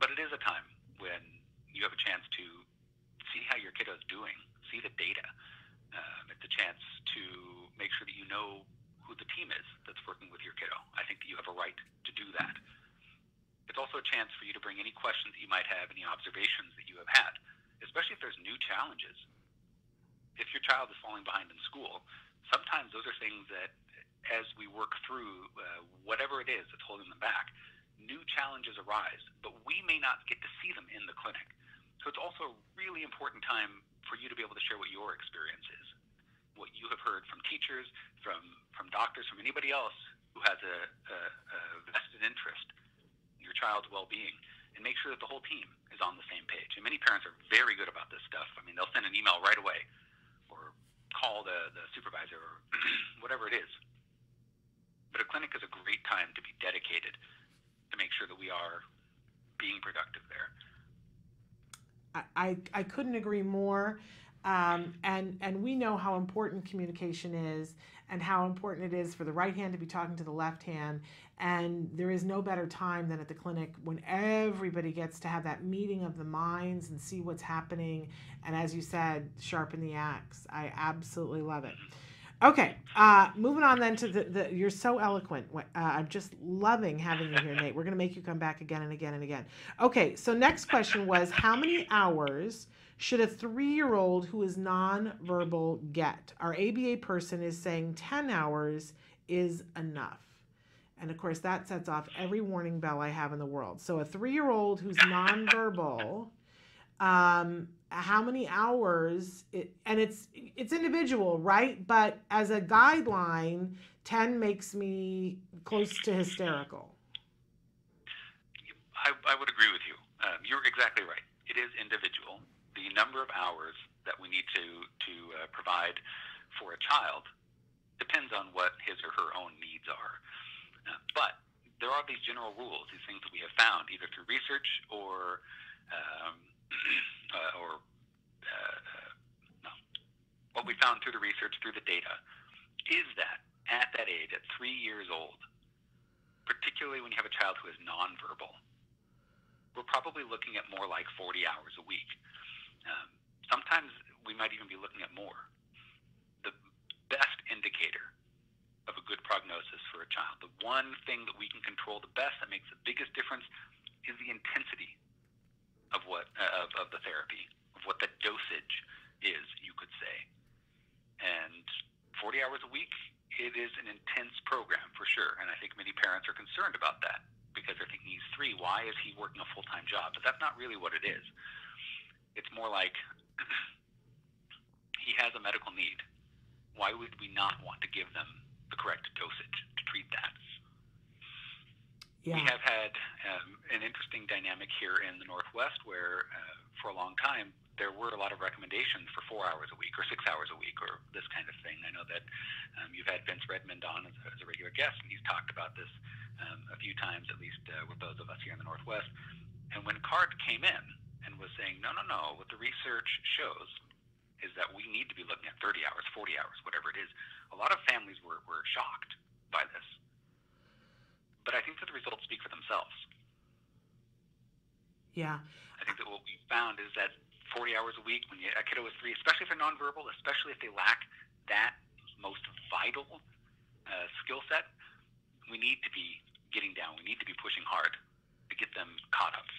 But it is a time when you have a chance to see how your kiddo's doing, see the data. It's a chance to make sure that you know who the team is that's working with your kiddo. I think that you have a right to do that. It's also a chance for you to bring any questions that you might have, any observations that you have had, especially if there's new challenges. If your child is falling behind in school, sometimes those are things that, as we work through whatever it is that's holding them back, new challenges arise, but we may not get to see them in the clinic. So it's also a really important time for you to be able to share what your experience is, what you have heard from teachers, from doctors, from anybody else who has a vested interest in your child's well-being, and make sure that the whole team is on the same page. And many parents are very good about this stuff. I mean, they'll send an email right away or call the supervisor or whatever it is. But a clinic is a great time to be dedicated to make sure that we are being productive there. I couldn't agree more. And we know how important communication is and how important it is for the right hand to be talking to the left hand. And there is no better time than at the clinic when everybody gets to have that meeting of the minds and see what's happening. And as you said, sharpen the axe. I absolutely love it. Okay, moving on then to you're so eloquent. I'm just loving having you here, Nate. We're going to make you come back again and again and again. Okay, so next question was, how many hours should a 3-year-old who is nonverbal get? Our ABA person is saying 10 hours is enough. And of course, that sets off every warning bell I have in the world. So a 3-year-old who's nonverbal, how many hours, and it's individual, right? But as a guideline, 10 makes me close to hysterical. I would agree with you. You're exactly right. It is individual. The number of hours that we need to provide for a child depends on what his or her own needs are. But there are these general rules, these things that we have found either through research or um, or no. What we found through the research, through the data, is that at that age, at 3 years old, particularly when you have a child who is nonverbal, we're probably looking at more like 40 hours a week. Sometimes we might even be looking at more. The best indicator of a good prognosis for a child, the one thing that we can control the best, that makes the biggest difference, is the intensity of of the therapy, of what the dosage is, you could say. And 40 hours a week, it is an intense program for sure. And I think many parents are concerned about that because they're thinking, he's 3, why is he working a full-time job? But that's not really what it is. It's more like he has a medical need. Why would we not want to give them the correct dosage to treat that? Yeah. We have had an interesting dynamic here in the Northwest where for a long time there were a lot of recommendations for 4 hours a week or 6 hours a week or this kind of thing. I know that you've had Vince Redmond on as a regular guest, and he's talked about this a few times, at least with those of us here in the Northwest. And when CARD came in and was saying, no, what the research shows is that we need to be looking at 30 hours, 40 hours, whatever it is, a lot of families were shocked by this. But I think that the results speak for themselves. Yeah. I think that what we found is that 40 hours a week, when a kiddo is 3, especially if they're nonverbal, especially if they lack that most vital skill set, we need to be getting down. We need to be pushing hard to get them caught up.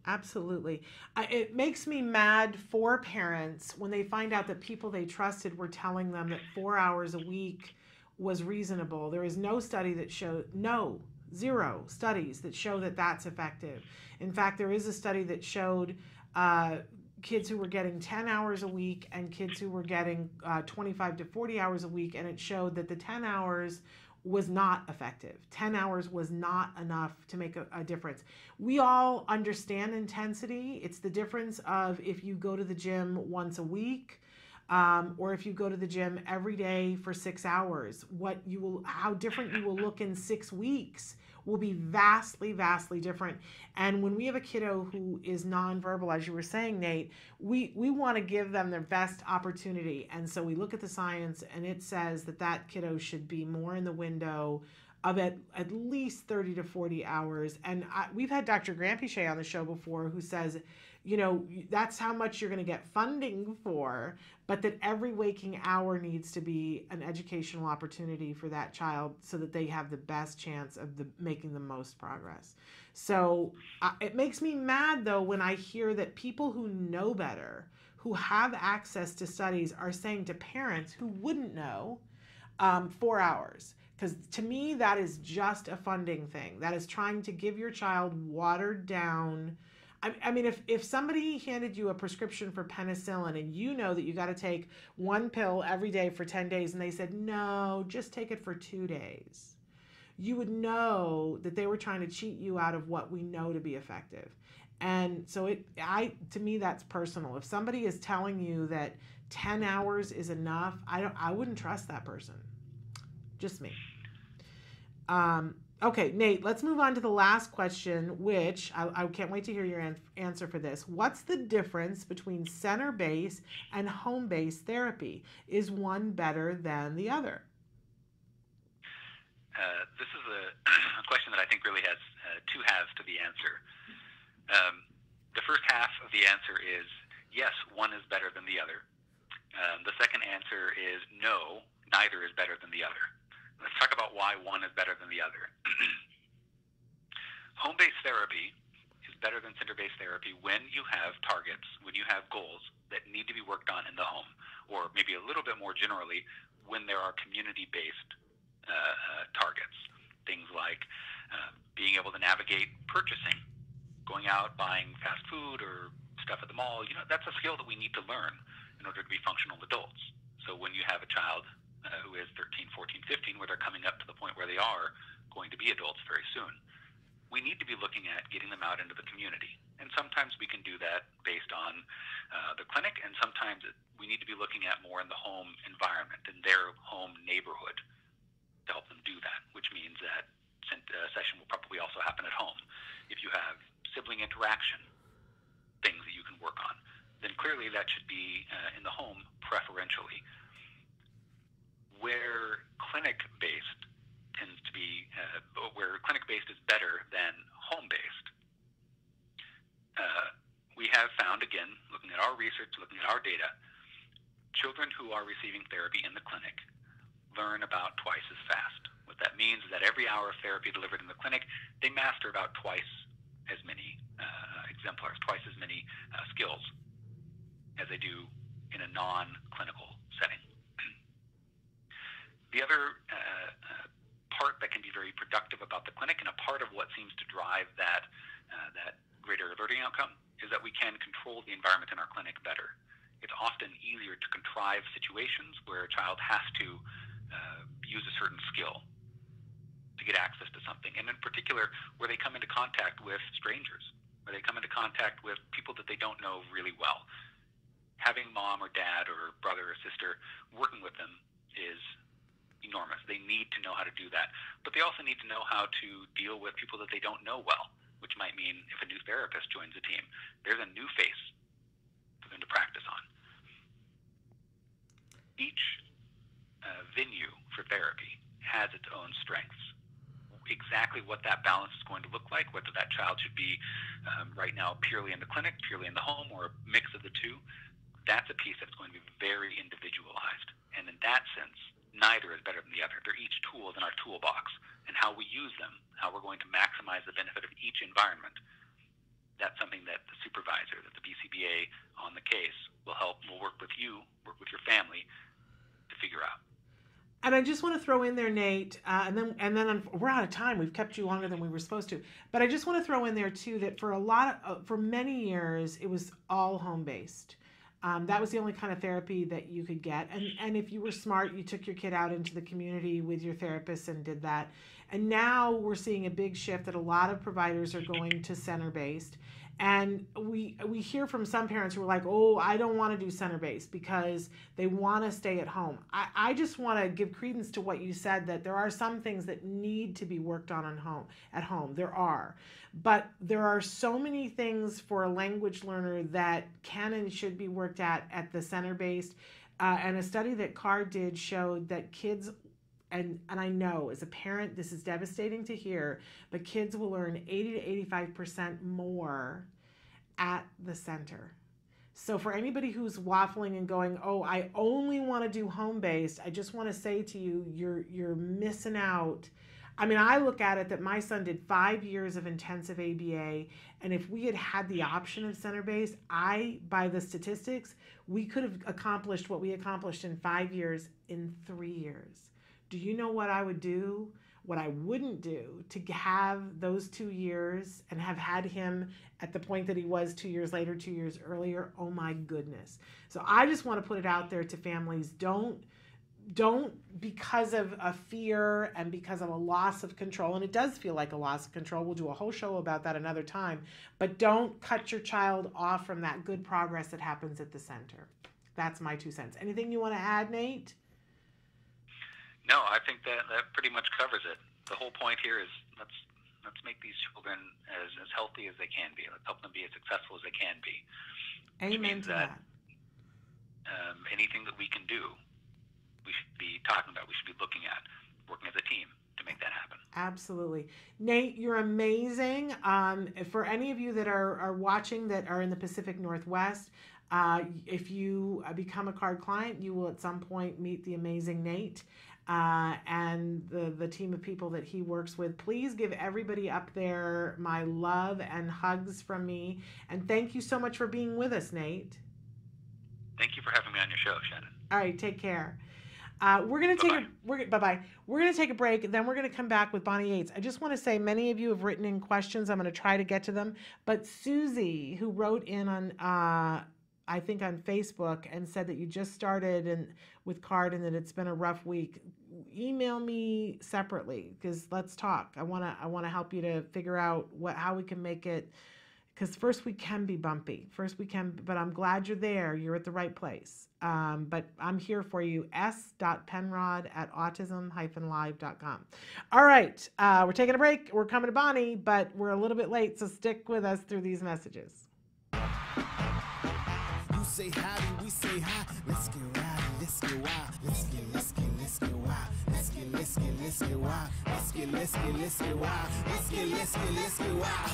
Absolutely. It makes me mad for parents when they find out that people they trusted were telling them that 4 hours a week was reasonable. There is no study that showed, zero studies that show that that's effective. In fact, there is a study that showed kids who were getting 10 hours a week and kids who were getting 25 to 40 hours a week, and it showed that the 10 hours was not effective. 10 hours was not enough to make a difference. We all understand intensity. It's the difference of if you go to the gym once a week or if you go to the gym every day for 6 hours. How different you will look in 6 weeks will be vastly, vastly different. And when we have a kiddo who is nonverbal, as you were saying, Nate, we want to give them their best opportunity. And so we look at the science, and it says that kiddo should be more in the window of at least 30 to 40 hours. And we've had Dr. Granpeesheh on the show before who says, that's how much you're going to get funding for, but that every waking hour needs to be an educational opportunity for that child so that they have the best chance of making the most progress. So it makes me mad, though, when I hear that people who know better, who have access to studies, are saying to parents who wouldn't know 4 hours. Because to me, that is just a funding thing. That is trying to give your child watered down. I mean, if somebody handed you a prescription for penicillin and you know that you got to take 1 pill every day for 10 days and they said, no, just take it for 2 days, you would know that they were trying to cheat you out of what we know to be effective. And so to me, that's personal. If somebody is telling you that 10 hours is enough, I wouldn't trust that person. Just me. Okay, Nate, let's move on to the last question, which I can't wait to hear your answer for this. What's the difference between center-based and home-based therapy? Is one better than the other? This is a question that I think really has 2 halves to the answer. The first half of the answer is yes, one is better than the other. The second answer is no, neither is better than the other. Let's talk about why one is better than the other. Home-based therapy is better than center-based therapy when you have targets, when you have goals that need to be worked on in the home, or maybe a little bit more generally, when there are community-based targets. Things like being able to navigate purchasing, going out, buying fast food or stuff at the mall. That's a skill that we need to learn in order to be functional adults. So when you have a child who is 13, 14, 15, where they're coming up to the point where they are going to be adults very soon, we need to be looking at getting them out into the community. And sometimes we can do that based on the clinic, and sometimes we need to be looking at more in the home environment, in their home neighborhood, to help them do that, which means that session will probably also happen at home. If you have sibling interaction, work on, then clearly that should be in the home preferentially. Where clinic-based tends to be, where clinic-based is better than home-based, we have found, again, looking at our research, looking at our data, children who are receiving therapy in the clinic learn about twice as fast. What that means is that every hour of therapy delivered in the clinic, they master about twice as many exemplars, twice as many skills as they do in a non-clinical setting. The other part that can be very productive about the clinic, and a part of what seems to drive that greater learning outcome, is that we can control the environment in our clinic better. It's often easier to contrive situations where a child has to use a certain skill to get access to something, and in particular, where they come into contact with strangers, where they come into contact with people that they don't know really well. Having mom or dad or brother or sister working with them is enormous. They need to know how to do that, but they also need to know how to deal with people that they don't know well, which might mean if a new therapist joins the team, there's a new face for them to practice on. Each venue for therapy has its own strengths. Exactly what that balance is going to look like, whether that child should be right now purely in the clinic, purely in the home, or a mix of the two, that's a piece that's going to be very individualized. And in that sense, neither is better than the other. They're each tools in our toolbox, and how we use them, how we're going to maximize the benefit of each environment, that's something that the supervisor, that the BCBA on the case will work with you, work with your family to figure out. And I just want to throw in there, Nate, and then we're out of time. We've kept you longer than we were supposed to. But I just want to throw in there too that for many years it was all home based. That was the only kind of therapy that you could get. And if you were smart, you took your kid out into the community with your therapist and did that. And now we're seeing a big shift that a lot of providers are going to center-based. And we hear from some parents who are like, oh, I don't want to do center-based because they want to stay at home. I just want to give credence to what you said, that there are some things that need to be worked on at home. There are. But there are so many things for a language learner that can and should be worked at the center-based. And a study that CAR did showed that kids, and I know as a parent this is devastating to hear, but kids will learn 80 to 85% more at the center. So for anybody who's waffling and going, oh, I only want to do home-based, I just want to say to you, you're missing out. I mean, I look at it that my son did 5 years of intensive ABA, and if we had the option of center-based, by the statistics, we could have accomplished what we accomplished in 5 years in 3 years. Do you know what I would do? What I wouldn't do to have those 2 years and have had him at the point that he was 2 years later, 2 years earlier? Oh my goodness. So I just want to put it out there to families. Don't because of a fear and because of a loss of control, and it does feel like a loss of control. We'll do a whole show about that another time, but don't cut your child off from that good progress that happens at the center. That's my 2 cents. Anything you want to add, Nate? No, I think that pretty much covers it. The whole point here is let's make these children as healthy as they can be. Let's help them be as successful as they can be. Amen to that. Anything that we can do, we should be talking about, we should be looking at, working as a team to make that happen. Absolutely. Nate, you're amazing. For any of you that are watching that are in the Pacific Northwest, if you become a CARD client, you will at some point meet the amazing Nate. And the team of people that he works with. Please give everybody up there my love and hugs from me. And thank you so much for being with us, Nate. Thank you for having me on your show, Shannon. All right, take care. We're gonna take bye-bye. We're gonna take a break, and then we're gonna come back with Bonnie Yates. I just want to say many of you have written in questions. I'm gonna try to get to them. But Susie, who wrote in on I think on Facebook and said that you just started with CARD and that it's been a rough week, email me separately because let's talk. I want to help you to figure out how we can make it, because first we can be bumpy. But I'm glad you're there. You're at the right place. But I'm here for you. s.penrod@autism-live.com. All right. We're taking a break. We're coming to Bonnie, but we're a little bit late, so stick with us through these messages. say howdy, we say hi. Let's get rowdy, let's get wild. Let's get wild. Let's get wild. Let's get wild. Let's get wild.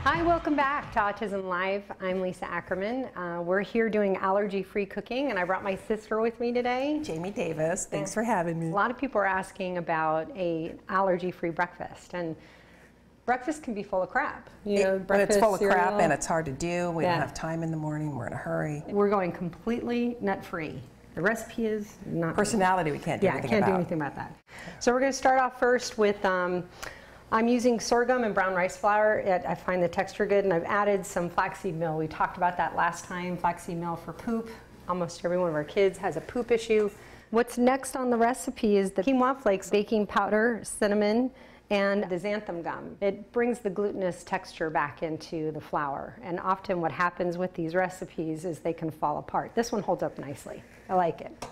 Hi, welcome back to Autism Live. I'm Lisa Ackerman. We're here doing allergy-free cooking, and I brought my sister with me today. Jamie Davis, thanks for having me. A lot of people are asking about a allergy-free breakfast, and breakfast can be full of crap. But it's full of crap and it's hard to do. We don't have time in the morning. We're in a hurry. We're going completely nut-free. The recipe is not personality. We can't do anything about. Yeah, can't do anything about that. So we're going to start off first with. I'm using sorghum and brown rice flour. I find the texture good, and I've added some flaxseed meal. We talked about that last time. Flaxseed meal for poop. Almost every one of our kids has a poop issue. What's next on the recipe is the quinoa flakes, baking powder, cinnamon, and the xanthan gum. It brings the glutinous texture back into the flour, and often what happens with these recipes is they can fall apart. This one holds up nicely. I like it.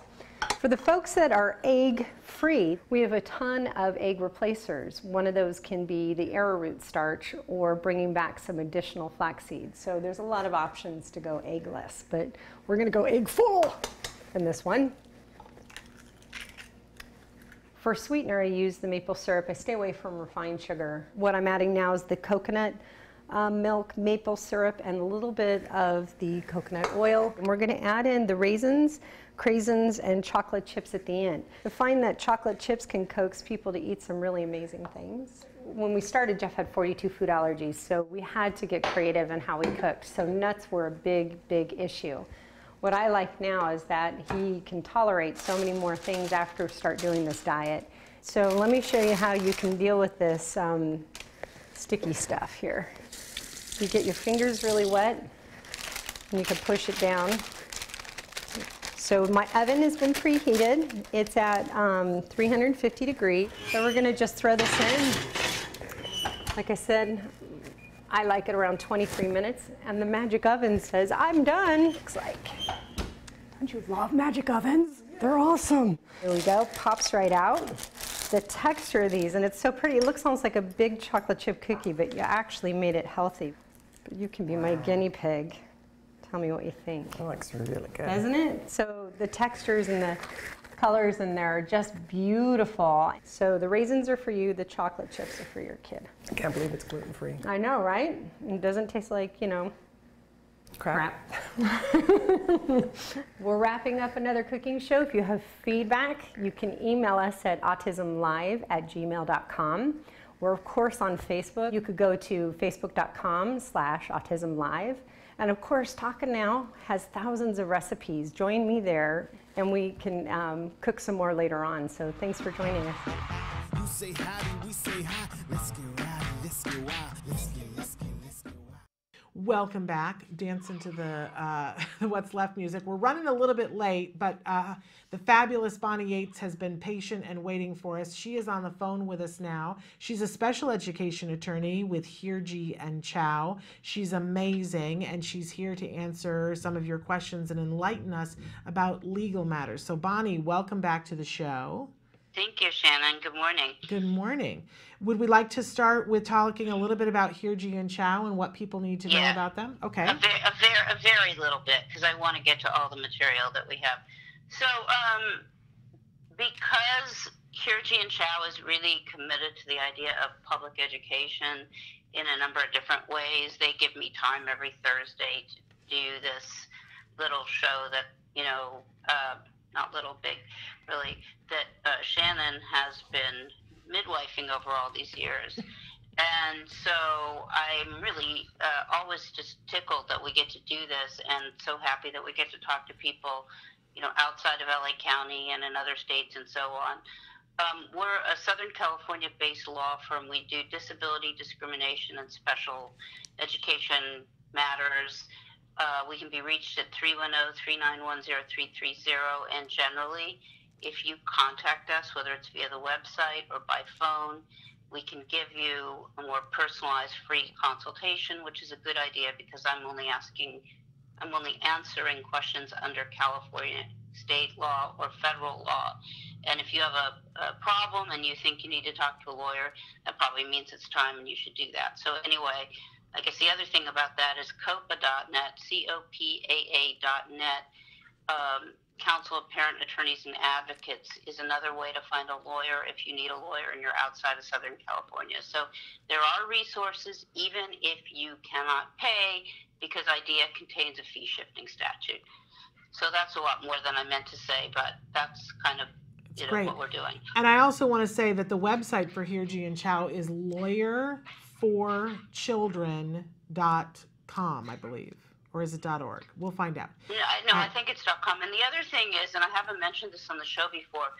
For the folks that are egg-free, we have a ton of egg replacers. One of those can be the arrowroot starch or bringing back some additional flaxseed. So there's a lot of options to go eggless, but we're going to go egg full in this one. For sweetener, I use the maple syrup. I stay away from refined sugar. What I'm adding now is the coconut milk, maple syrup, and a little bit of the coconut oil. And we're going to add in the raisins, craisins, and chocolate chips at the end. I find that chocolate chips can coax people to eat some really amazing things. When we started, Jeff had 42 food allergies, so we had to get creative in how we cooked. So nuts were a big, big issue. What I like now is that he can tolerate so many more things after start doing this diet. So let me show you how you can deal with this sticky stuff here. You get your fingers really wet, and you can push it down. So my oven has been preheated. It's at 350 degrees. So we're gonna just throw this in. Like I said, I like it around 23 minutes, and the magic oven says, I'm done. Looks like, don't you love magic ovens? They're awesome. Here we go, pops right out. The texture of these, and it's so pretty. It looks almost like a big chocolate chip cookie, but you actually made it healthy. But you can be my guinea pig. Tell me what you think. That looks really good. Doesn't it? So the textures and the colors in there are just beautiful. So the raisins are for you, the chocolate chips are for your kid. I can't believe it's gluten-free. I know, right? It doesn't taste like, crap. We're wrapping up another cooking show. If you have feedback, you can email us at autismlive@gmail.com. We're, of course, on Facebook. You could go to facebook.com/autismlive. And, of course, Talkin' Now has thousands of recipes. Join me there, and we can cook some more later on. So thanks for joining us. You say howdy, we say hi. Let's get rowdy, let's get wild. Let's get wild. Welcome back. Dance into the What's Left music. We're running a little bit late, but the fabulous Bonnie Yates has been patient and waiting for us. She is on the phone with us now. She's a special education attorney with Hirji and Chow. She's amazing, and she's here to answer some of your questions and enlighten us about legal matters. So Bonnie, welcome back to the show. Thank you, Shannon. Good morning. Good morning. Would we like to start with talking a little bit about Hirji and Chow and what people need to know about them? Okay. A very little bit, because I want to get to all the material that we have. So, because Hirji and Chow is really committed to the idea of public education in a number of different ways, they give me time every Thursday to do this little show that, not little, big, really, that Shannon has been midwifing over all these years. And so I'm really always just tickled that we get to do this, and so happy that we get to talk to people, outside of LA County and in other states and so on. We're a Southern California-based law firm. We do disability discrimination and special education matters. We can be reached at 310-391-0330, and generally, if you contact us, whether it's via the website or by phone, we can give you a more personalized free consultation, which is a good idea because I'm only answering questions under California state law or federal law. And if you have a problem and you think you need to talk to a lawyer, that probably means it's time and you should do that. So anyway, I guess the other thing about that is COPA.net, COPAA.net. Council of Parent Attorneys and Advocates is another way to find a lawyer if you need a lawyer and you're outside of Southern California. So there are resources even if you cannot pay, because IDEA contains a fee shifting statute. So that's a lot more than I meant to say, but that's kind of what we're doing. And I also want to say that the website for Hirji and Chow is lawyerforchildren.com, I believe. Or is it .org? We'll find out. No, I think it's .com. And the other thing is, and I haven't mentioned this on the show before,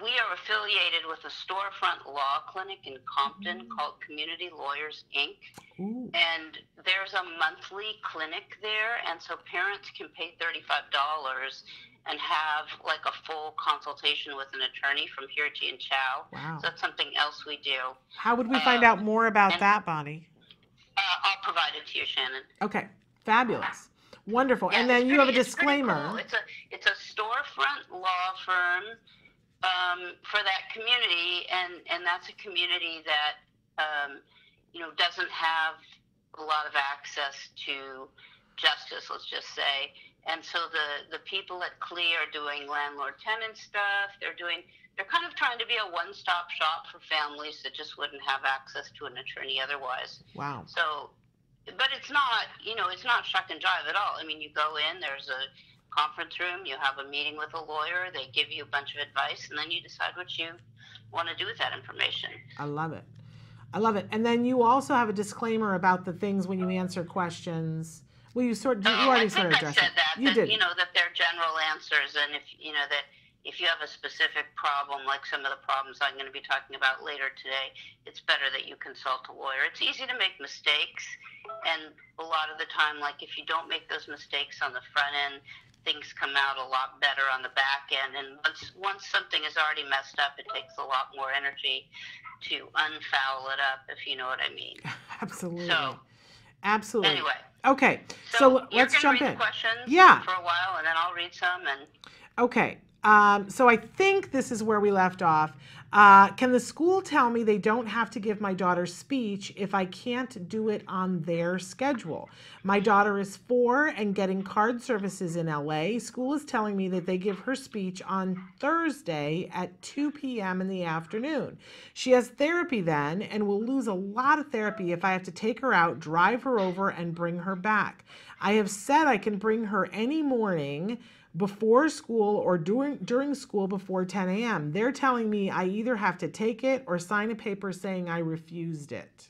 we are affiliated with a storefront law clinic in Compton called Community Lawyers, Inc. Ooh. And there's a monthly clinic there, and so parents can pay $35 and have like a full consultation with an attorney from Hirji and Chow. Wow. So that's something else we do. How would we find out more about that, Bonnie? I'll provide it to you, Shannon. Okay, fabulous, wonderful. Yeah, and then you have a it's disclaimer. Cool. It's a storefront law firm for that community, and that's a community that doesn't have a lot of access to justice, let's just say. And so the people at CLE are doing landlord-tenant stuff. They're kind of trying to be a one-stop shop for families that just wouldn't have access to an attorney otherwise. Wow. So, but it's not, it's not shuck and jive at all. I mean, you go in, there's a conference room, you have a meeting with a lawyer, they give you a bunch of advice, and then you decide what you want to do with that information. I love it. I love it. And then you also have a disclaimer about the things when you answer questions. Well, you already sort of addressed it. You did. That they're general answers, and if you have a specific problem, like some of the problems I'm going to be talking about later today, it's better that you consult a lawyer. It's easy to make mistakes, and a lot of the time, like if you don't make those mistakes on the front end, things come out a lot better on the back end. And once something is already messed up, it takes a lot more energy to unfoul it up, if you know what I mean. Absolutely. So, absolutely. Anyway. Okay. So let's jump in. Read the questions for a while, and then I'll read some. And okay. So I think this is where we left off. Can the school tell me they don't have to give my daughter speech if I can't do it on their schedule? My daughter is 4 and getting card services in LA. School is telling me that they give her speech on Thursday at 2 p.m. in the afternoon. She has therapy then and will lose a lot of therapy if I have to take her out, drive her over, and bring her back. I have said I can bring her any morning before school or during school before 10 a.m. They're telling me I either have to take it or sign a paper saying I refused it.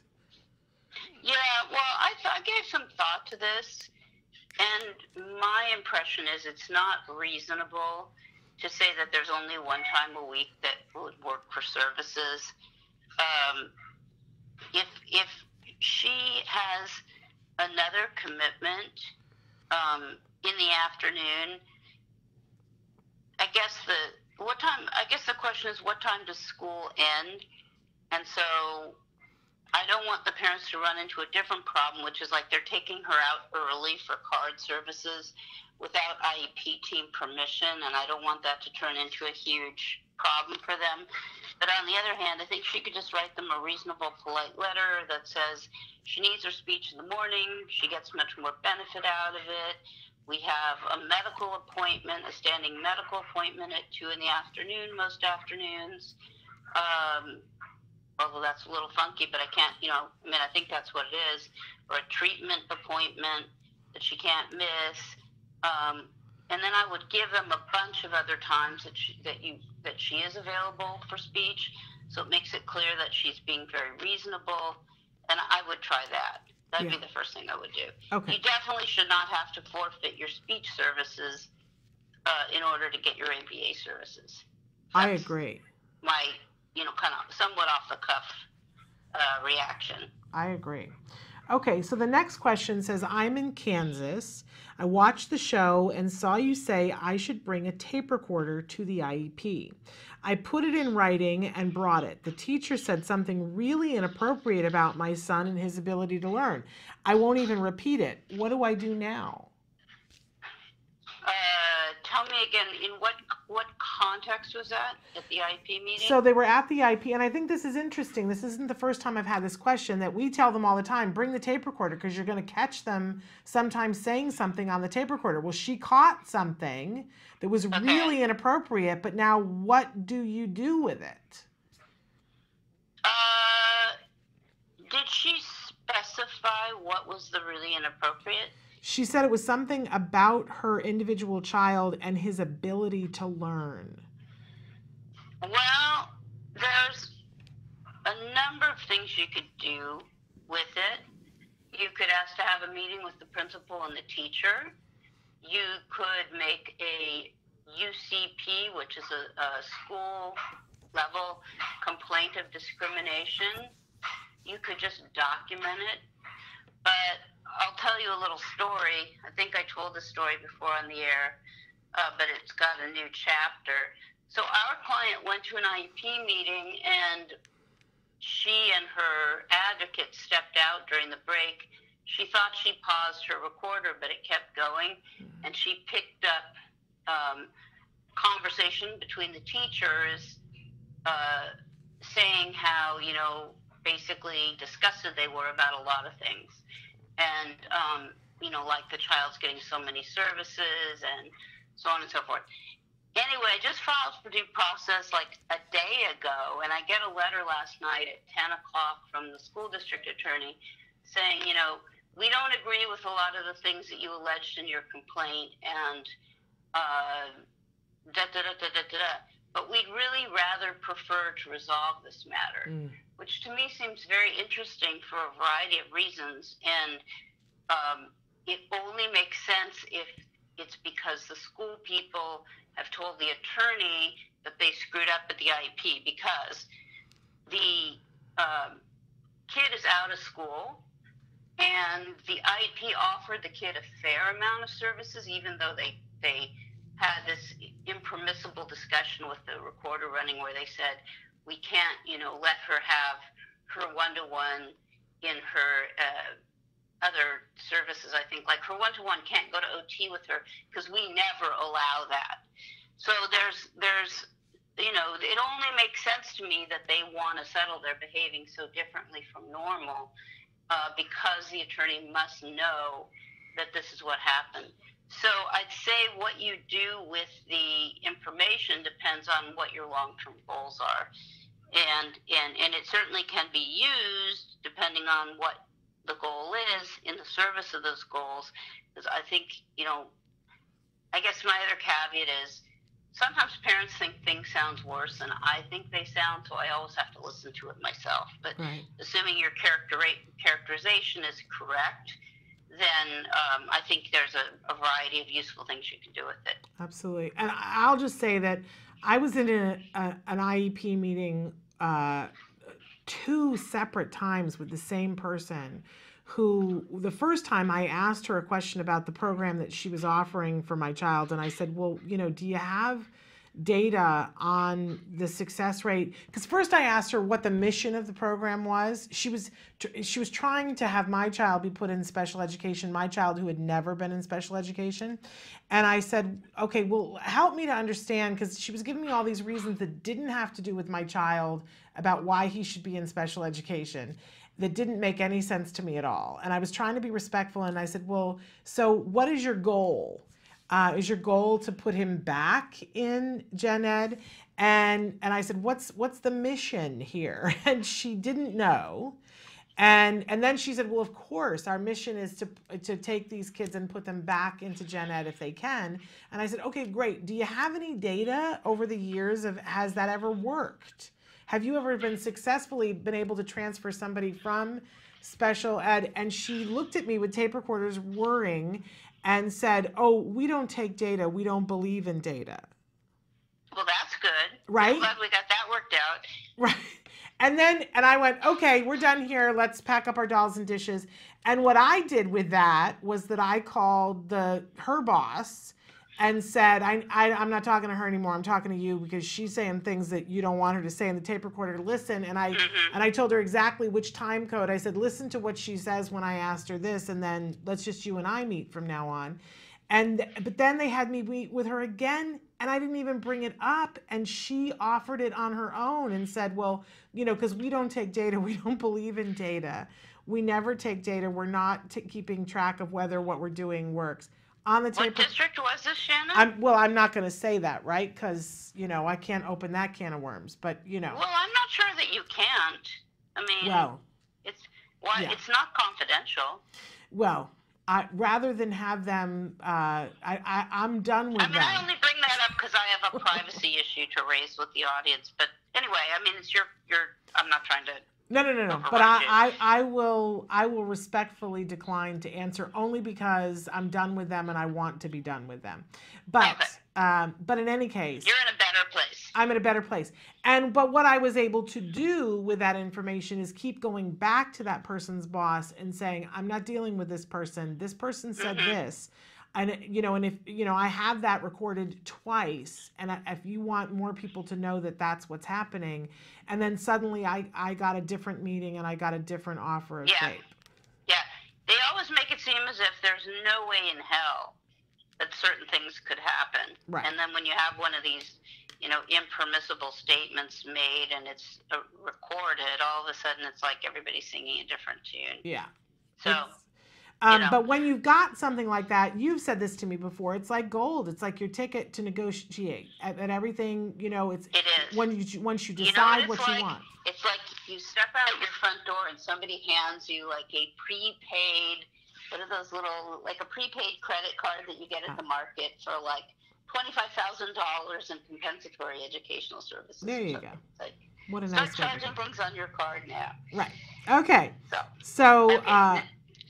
Yeah, well, I gave some thought to this, and my impression is it's not reasonable to say that there's only one time a week that would work for services. If she has another commitment in the afternoon, I guess the question is, what time does school end? And so I don't want the parents to run into a different problem, which is like they're taking her out early for card services without IEP team permission, and I don't want that to turn into a huge problem for them. But on the other hand, I think she could just write them a reasonable, polite letter that says she needs her speech in the morning, she gets much more benefit out of it. We have a medical appointment, a standing medical appointment at 2 in the afternoon, most afternoons. Although that's a little funky, but I can't, I think that's what it is. Or a treatment appointment that she can't miss. And then I would give them a bunch of other times that she is available for speech. So it makes it clear that she's being very reasonable. And I would try that. That'd be the first thing I would do. Okay. You definitely should not have to forfeit your speech services in order to get your ABA services. I agree. My, kind of somewhat off the cuff reaction. I agree. Okay, so the next question says, I'm in Kansas. I watched the show and saw you say I should bring a tape recorder to the IEP. I put it in writing and brought it. The teacher said something really inappropriate about my son and his ability to learn. I won't even repeat it. What do I do now? Tell me again, in what context was that at the IEP meeting? So they were at the IEP, and I think this is interesting. This isn't the first time I've had this question, that we tell them all the time, bring the tape recorder, because you're going to catch them sometimes saying something on the tape recorder. Well, she caught something that was really inappropriate, but now what do you do with it? Did she specify what was the really inappropriate? She said it was something about her individual child and his ability to learn. Well, there's a number of things you could do with it. You could ask to have a meeting with the principal and the teacher. You could make a UCP, which is a school level complaint of discrimination. You could just document it. But I'll tell you a little story. I think I told this story before on the air, but it's got a new chapter. So our client went to an IEP meeting, and she and her advocate stepped out during the break. She thought she paused her recorder, but it kept going, and she picked up conversation between the teachers saying how, basically disgusted they were about a lot of things. And, like the child's getting so many services and so on and so forth. Anyway, I just filed for due process like a day ago, and I get a letter last night at 10 o'clock from the school district attorney saying, we don't agree with a lot of the things that you alleged in your complaint, and but we'd really rather prefer to resolve this matter, which to me seems very interesting for a variety of reasons. And it only makes sense if it's because the school people have told the attorney that they screwed up at the IEP, because the kid is out of school and the IEP offered the kid a fair amount of services, even though they had this impermissible discussion with the recorder running where they said, we can't, let her have her one-to-one in her other services. I think like her one-to-one can't go to OT with her because we never allow that. So there's it only makes sense to me that they want to settle. They're behaving so differently from normal because the attorney must know that this is what happened. So I'd say what you do with the information depends on what your long-term goals are. And it certainly can be used depending on what the goal is in the service of those goals. Because I think, I guess my other caveat is sometimes parents think things sound worse than I think they sound, so I always have to listen to it myself. But assuming your characterization is correct, then I think there's a variety of useful things you can do with it. Absolutely. And I'll just say that I was in an IEP meeting 2 separate times with the same person, who the first time I asked her a question about the program that she was offering for my child, and I said, well, do you have data on the success rate? Because first I asked her what the mission of the program was. She was trying to have my child be put in special education, my child who had never been in special education. And I said, okay, well, help me to understand, because she was giving me all these reasons that didn't have to do with my child about why he should be in special education, that didn't make any sense to me at all. And I was trying to be respectful, and I said, well, so what is your goal? Is your goal to put him back in gen ed? And I said, what's the mission here? And she didn't know. And then she said, well, of course, our mission is to take these kids and put them back into gen ed if they can. And I said, okay, great. Do you have any data over the years of, has that ever worked? Have you ever been able to transfer somebody from special ed? And she looked at me with tape recorders whirring and said, oh, we don't take data. We don't believe in data. Well, that's good. Right? I'm glad we got that worked out. Right. And I went, okay, we're done here. Let's pack up our dolls and dishes. And what I did with that was that I called her boss and said, I'm not talking to her anymore. I'm talking to you, because she's saying things that you don't want her to say in the tape recorder. Listen. And I told her exactly which time code. I said, listen to what she says when I asked her this, and then let's just you and I meet from now on. But then they had me meet with her again And I didn't even bring it up. And she offered it on her own and said, well, you know, because we don't take data. We don't believe in data. We never take data. We're not keeping track of whether what we're doing works. On the What district was this, Shannon? I'm not going to say that, right? Because, you know, I can't open that can of worms. But, you know. Well, I'm not sure that you can't. I mean, it's not confidential. Well, rather than have them, I'm done with them. I only bring that up because I have a privacy issue to raise with the audience. But anyway, I mean, it's your. I'm not trying to. No. But I will respectfully decline to answer only because I'm done with them and I want to be done with them. But in any case, you're in a better place. I'm in a better place. But what I was able to do with that information is keep going back to that person's boss and saying, I'm not dealing with this person. This person said this. And, you know, and if, you know, I have that recorded twice, and if you want more people to know that that's what's happening, and then suddenly I got a different meeting and I got a different offer of tape. Yeah. They always make it seem as if there's no way in hell that certain things could happen. Right. And then when you have one of these, you know, impermissible statements made and it's recorded, all of a sudden it's like everybody's singing a different tune. Yeah. So... But when you've got something like that, you've said this to me before, it's like gold. It's like your ticket to negotiate. And everything, you know, it is. Once you decide what you want. It's like you step out your front door and somebody hands you like a prepaid, what are those little, like a prepaid credit card that you get at the market for like $25,000 in compensatory educational services. There you go. Like, what a nice start charging things on your card now. Right. Okay. So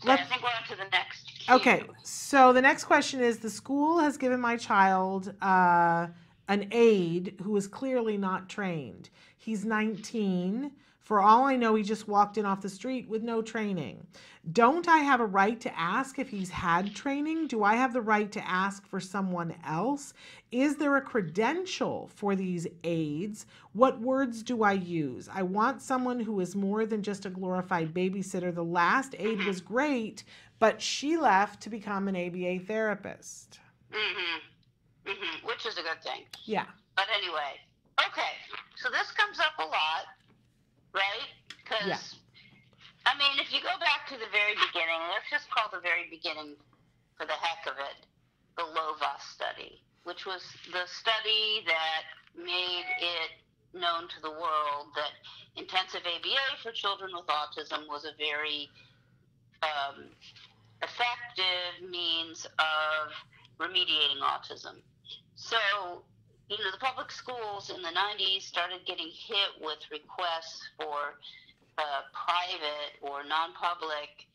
I think we're on to the next cue. Okay, so the next question is, the school has given my child an aide who is clearly not trained. He's 19. For all I know, he just walked in off the street with no training. Don't I have a right to ask if he's had training? Do I have the right to ask for someone else? Is there a credential for these aides? What words do I use? I want someone who is more than just a glorified babysitter. The last aide was great, but she left to become an ABA therapist. Which is a good thing. Yeah. But anyway, okay, so this comes up a lot, right? Because, I mean, if you go back to the very beginning, let's just call the very beginning, for the heck of it, the LOVA study, which was the study that made it known to the world that intensive ABA for children with autism was a very effective means of remediating autism. So, you know, the public schools in the 90s started getting hit with requests for private or non-public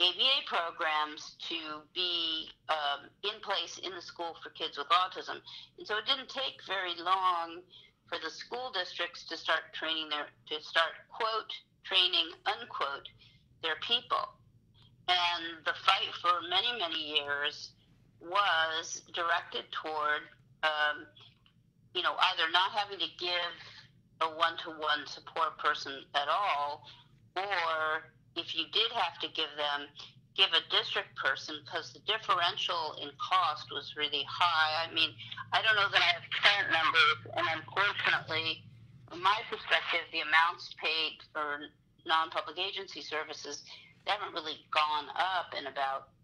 ABA programs to be in place in the school for kids with autism. And so it didn't take very long for the school districts to start quote, training, unquote, their people. And the fight for many, many years was directed toward, you know, either not having to give a one-to-one support person at all, or if you did have to give them, give a district person, because the differential in cost was really high. I mean, I don't know that I have current numbers, and unfortunately, from my perspective, the amounts paid for non-public agency services, they haven't really gone up in about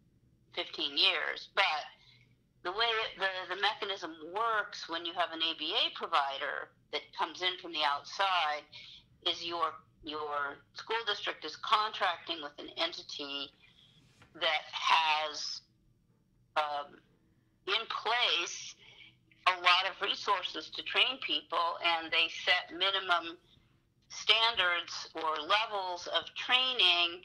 15 years. But the way the mechanism works when you have an ABA provider that comes in from the outside is your school district is contracting with an entity that has in place a lot of resources to train people, and they set minimum standards or levels of training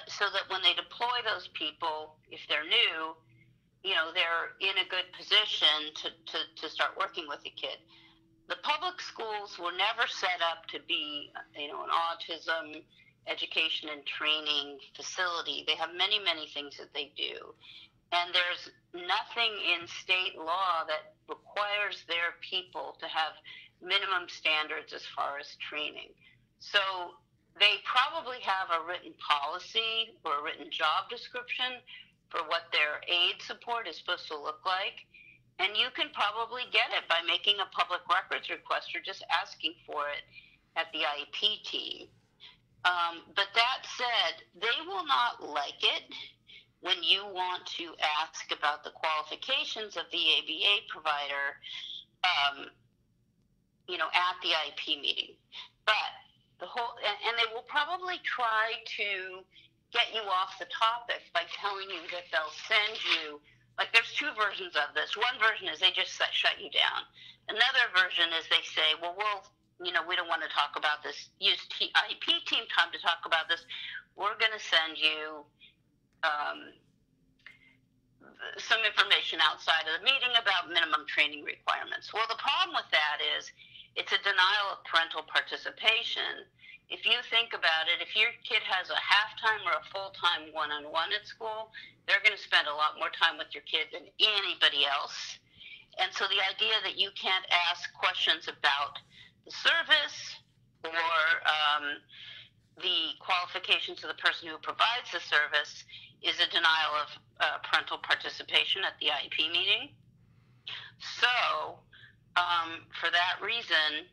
so that when they deploy those people, if they're new, you know, they're in a good position to start working with the kid. The public schools were never set up to be, you know, an autism education and training facility. They have many, many things that they do. And there's nothing in state law that requires their people to have minimum standards as far as training. So they probably have a written policy or a written job description for what their aid support is supposed to look like. And you can probably get it by making a public records request or just asking for it at the IEP team. But that said, they will not like it when you want to ask about the qualifications of the ABA provider, at the IEP meeting. But and they will probably try to get you off the topic by telling you that they'll send you, like there's two versions of this. One version is they just shut you down. Another version is they say, well, we don't want to talk about this. Use IEP team time to talk about this. We're going to send you some information outside of the meeting about minimum training requirements. Well, the problem with that is it's a denial of parental participation. If you think about it, if your kid has a half-time or a full-time one-on-one at school, they're going to spend a lot more time with your kid than anybody else. And so the idea that you can't ask questions about the service or the qualifications of the person who provides the service is a denial of parental participation at the IEP meeting. So for that reason,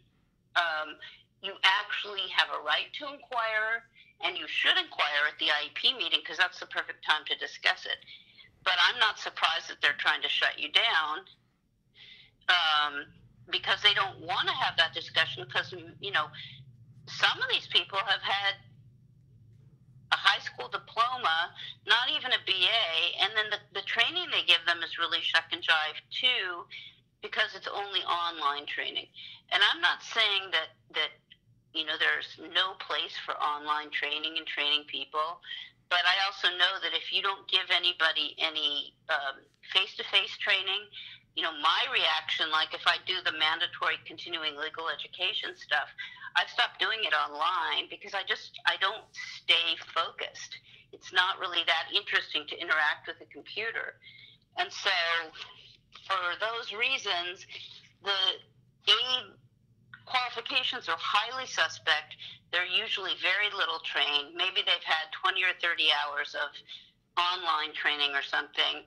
you actually have a right to inquire, and you should inquire at the IEP meeting because that's the perfect time to discuss it. But I'm not surprised that they're trying to shut you down because they don't want to have that discussion because, some of these people have had a high school diploma, not even a BA, and then the training they give them is really shuck and jive too because it's only online training. And I'm not saying that there's no place for online training and training people, but I also know that if you don't give anybody any face-to-face training, my reaction, like if I do the mandatory continuing legal education stuff, I've stopped doing it online because I don't stay focused. It's not really that interesting to interact with a computer. And so for those reasons, the aid qualifications are highly suspect. They're usually very little trained. Maybe they've had 20 or 30 hours of online training or something.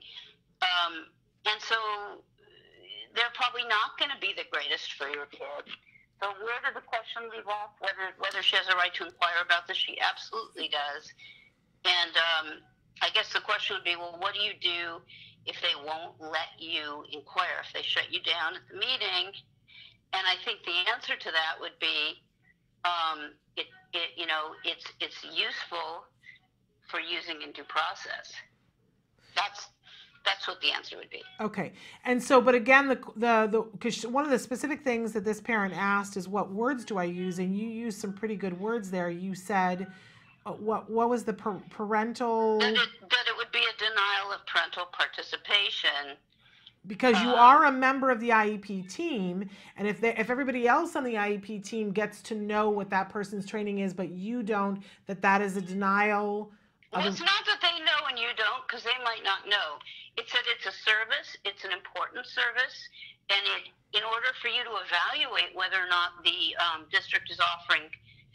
And so they're probably not going to be the greatest for your kid. So where did the question leave off? Whether she has a right to inquire about this? She absolutely does. And I guess the question would be, well, what do you do if they won't let you inquire, if they shut you down at the meeting? And I think the answer to that would be, it's useful for using in due process. That's what the answer would be. Okay. And so, but again, because one of the specific things that this parent asked is, what words do I use? And you used some pretty good words there. You said, what was the parental? That it would be a denial of parental participation. Because you are a member of the IEP team, and if everybody else on the IEP team gets to know what that person's training is, but you don't, that is a denial. Well, it's not that they know and you don't, because they might not know. It's that it's a service, it's an important service, and in order for you to evaluate whether or not the district is offering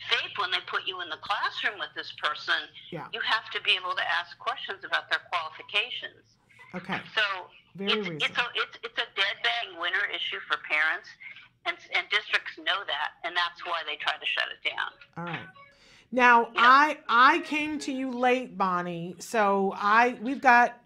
FAPE when they put you in the classroom with this person, you have to be able to ask questions about their qualifications. Okay. So it's a dead bang winner issue for parents, and districts know that, and that's why they try to shut it down. All right. Now, I came to you late, Bonnie, so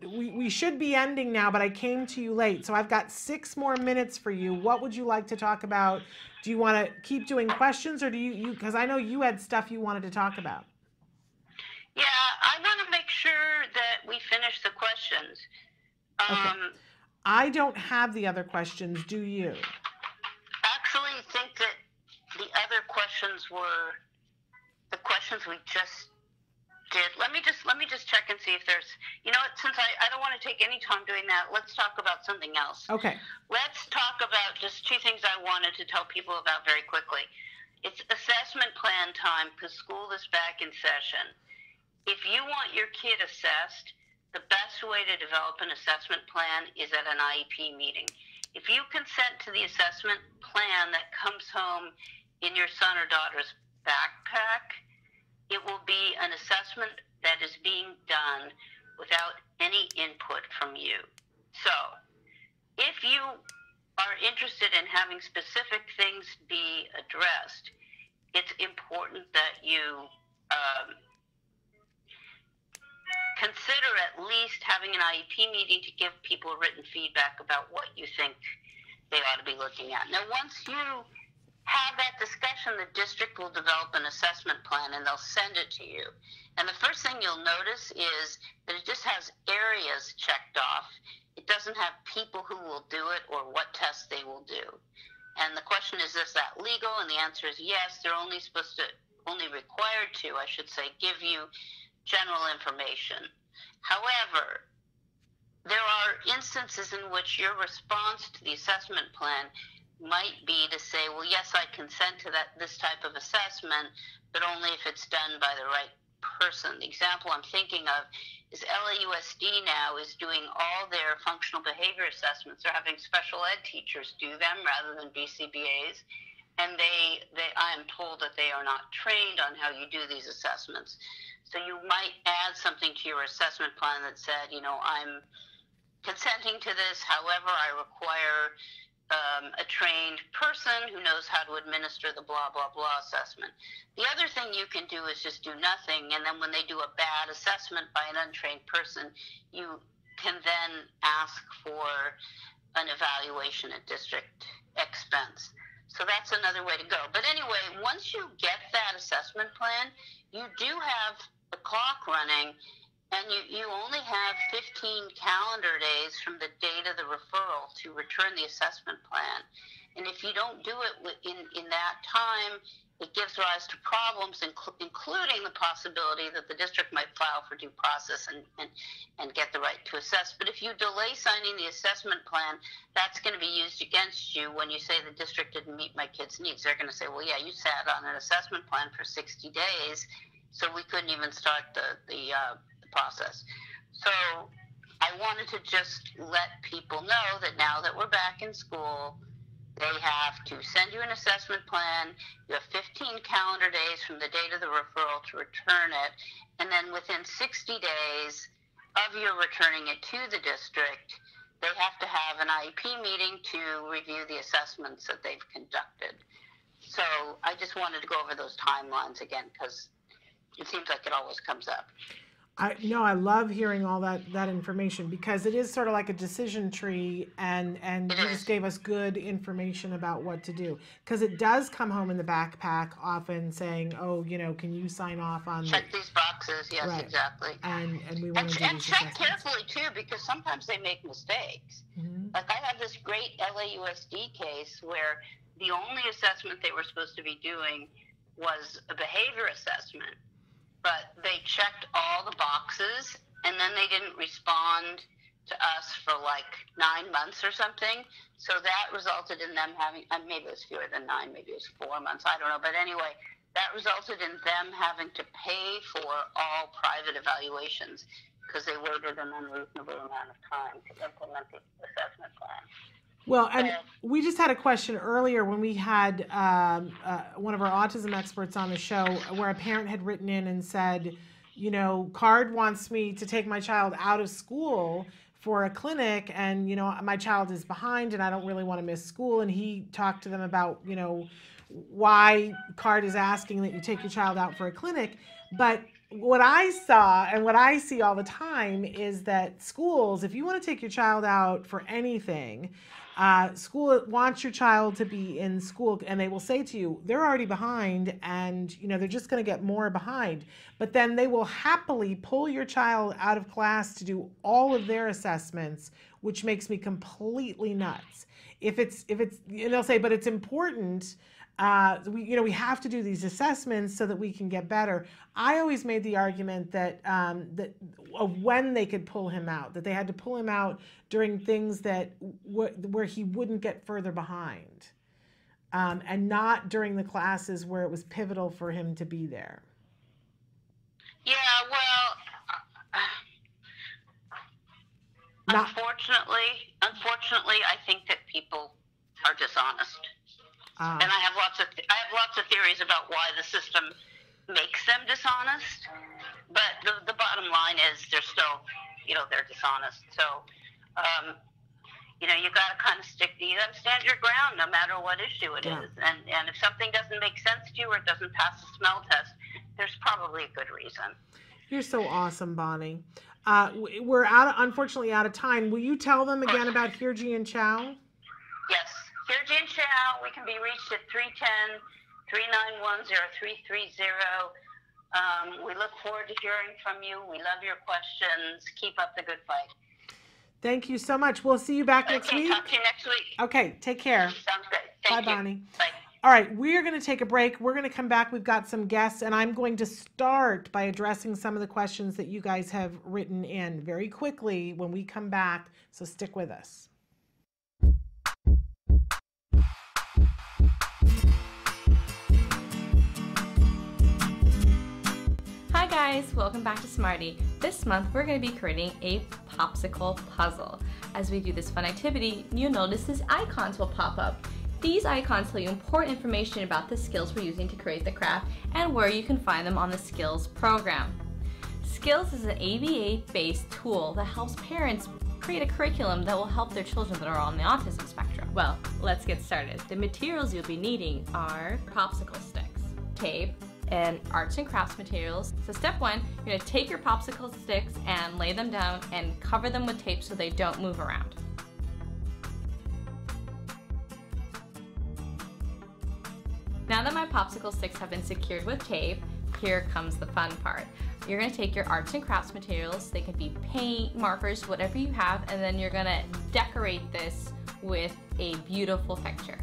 we should be ending now, but I came to you late, so I've got 6 more minutes for you. What would you like to talk about? Do you want to keep doing questions, or do you because I know you had stuff you wanted to talk about. Yeah, I want to make sure that we finish the questions. Okay. I don't have the other questions, do you? Actually, think that the other questions were the questions we just did. Let me just check and see if there's, since I don't want to take any time doing that, let's talk about something else. Okay. Let's talk about just 2 things I wanted to tell people about very quickly. It's assessment plan time because school is back in session. If you want your kid assessed, the best way to develop an assessment plan is at an IEP meeting. If you consent to the assessment plan that comes home in your son or daughter's backpack, it will be an assessment that is being done without any input from you. So if you are interested in having specific things be addressed, it's important that you consider at least having an IEP meeting to give people written feedback about what you think they ought to be looking at. Now, once you have that discussion, the district will develop an assessment plan and they'll send it to you. And the first thing you'll notice is that it just has areas checked off. It doesn't have people who will do it or what tests they will do. And the question is that legal? And the answer is yes. They're only required to, I should say, give you general information. However, there are instances in which your response to the assessment plan might be to say, well, yes, I consent to this type of assessment, but only if it's done by the right person. The example I'm thinking of is LAUSD now is doing all their functional behavior assessments. They're having special ed teachers do them rather than BCBAs. And I am told that they are not trained on how you do these assessments. So you might add something to your assessment plan that said, I'm consenting to this. However, I require a trained person who knows how to administer the blah, blah, blah assessment. The other thing you can do is just do nothing. And then when they do a bad assessment by an untrained person, you can then ask for an evaluation at district expense. So that's another way to go. But anyway, once you get that assessment plan, you do have the clock running, and you only have 15 calendar days from the date of the referral to return the assessment plan. And if you don't do it in that time, it gives rise to problems, including the possibility that the district might file for due process and get the right to assess. But if you delay signing the assessment plan, that's going to be used against you when you say the district didn't meet my kid's needs. They're going to say, well, yeah, you sat on an assessment plan for 60 days, so we couldn't even start the process. So I wanted to just let people know that now that we're back in school, they have to send you an assessment plan. You have 15 calendar days from the date of the referral to return it. And then within 60 days of your returning it to the district, they have to have an IEP meeting to review the assessments that they've conducted. So I just wanted to go over those timelines again because it seems like it always comes up. I love hearing all that information because it is sort of like a decision tree, and you just gave us good information about what to do, because it does come home in the backpack often saying, oh, can you sign off on check these boxes? Yes, right. Exactly. And we want to do these check carefully too, because sometimes they make mistakes. Mm-hmm. Like I had this great LAUSD case where the only assessment they were supposed to be doing was a behavior assessment. But they checked all the boxes, and then they didn't respond to us for like 9 months or something. So that resulted in them having, maybe it was fewer than 9, maybe it was 4 months, I don't know. But anyway, that resulted in them having to pay for all private evaluations because they waited an unreasonable amount of time to implement the assessment plan. Well, and we just had a question earlier when we had one of our autism experts on the show where a parent had written in and said, CARD wants me to take my child out of school for a clinic, and, my child is behind and I don't really want to miss school. And he talked to them about, why CARD is asking that you take your child out for a clinic. But what I saw and what I see all the time is that schools, if you want to take your child out for anything, school wants your child to be in school, and they will say to you, they're already behind, and they're just going to get more behind. But then they will happily pull your child out of class to do all of their assessments, which makes me completely nuts. If it's they'll say, but it's important. We have to do these assessments so that we can get better. I always made the argument that of when they could pull him out, that they had to pull him out during things that where he wouldn't get further behind, and not during the classes where it was pivotal for him to be there. Yeah, well, unfortunately, I think that people are dishonest. And I have lots of theories about why the system makes them dishonest, but the bottom line is they're still, they're dishonest. So, you know, you got to kind of you got to stand your ground no matter what issue it is. And if something doesn't make sense to you or it doesn't pass the smell test, there's probably a good reason. You're so awesome, Bonnie. We're unfortunately out of time. Will you tell them again about Hirji and Chow? Yes, Hirji and Chow, we can be reached at 310-391-0330. We look forward to hearing from you. We love your questions. Keep up the good fight. Thank you so much. We'll see you back next week. Talk to you next week. Okay, take care. Sounds good. Bye, Bonnie. Bye. All right, we're going to take a break. We're going to come back. We've got some guests, and I'm going to start by addressing some of the questions that you guys have written in very quickly when we come back, so stick with us. Hi guys, welcome back to Smarty. This month we're going to be creating a popsicle puzzle. As we do this fun activity, you'll notice these icons will pop up. These icons tell you important information about the skills we're using to create the craft and where you can find them on the Skills program. Skills is an ABA-based tool that helps parents create a curriculum that will help their children that are on the autism spectrum. Well, let's get started. The materials you'll be needing are popsicle sticks, tape, and arts and crafts materials. So step one, you're going to take your popsicle sticks and lay them down and cover them with tape so they don't move around. Now that my popsicle sticks have been secured with tape, here comes the fun part. You're going to take your arts and crafts materials, they can be paint, markers, whatever you have, and then you're going to decorate this with a beautiful picture.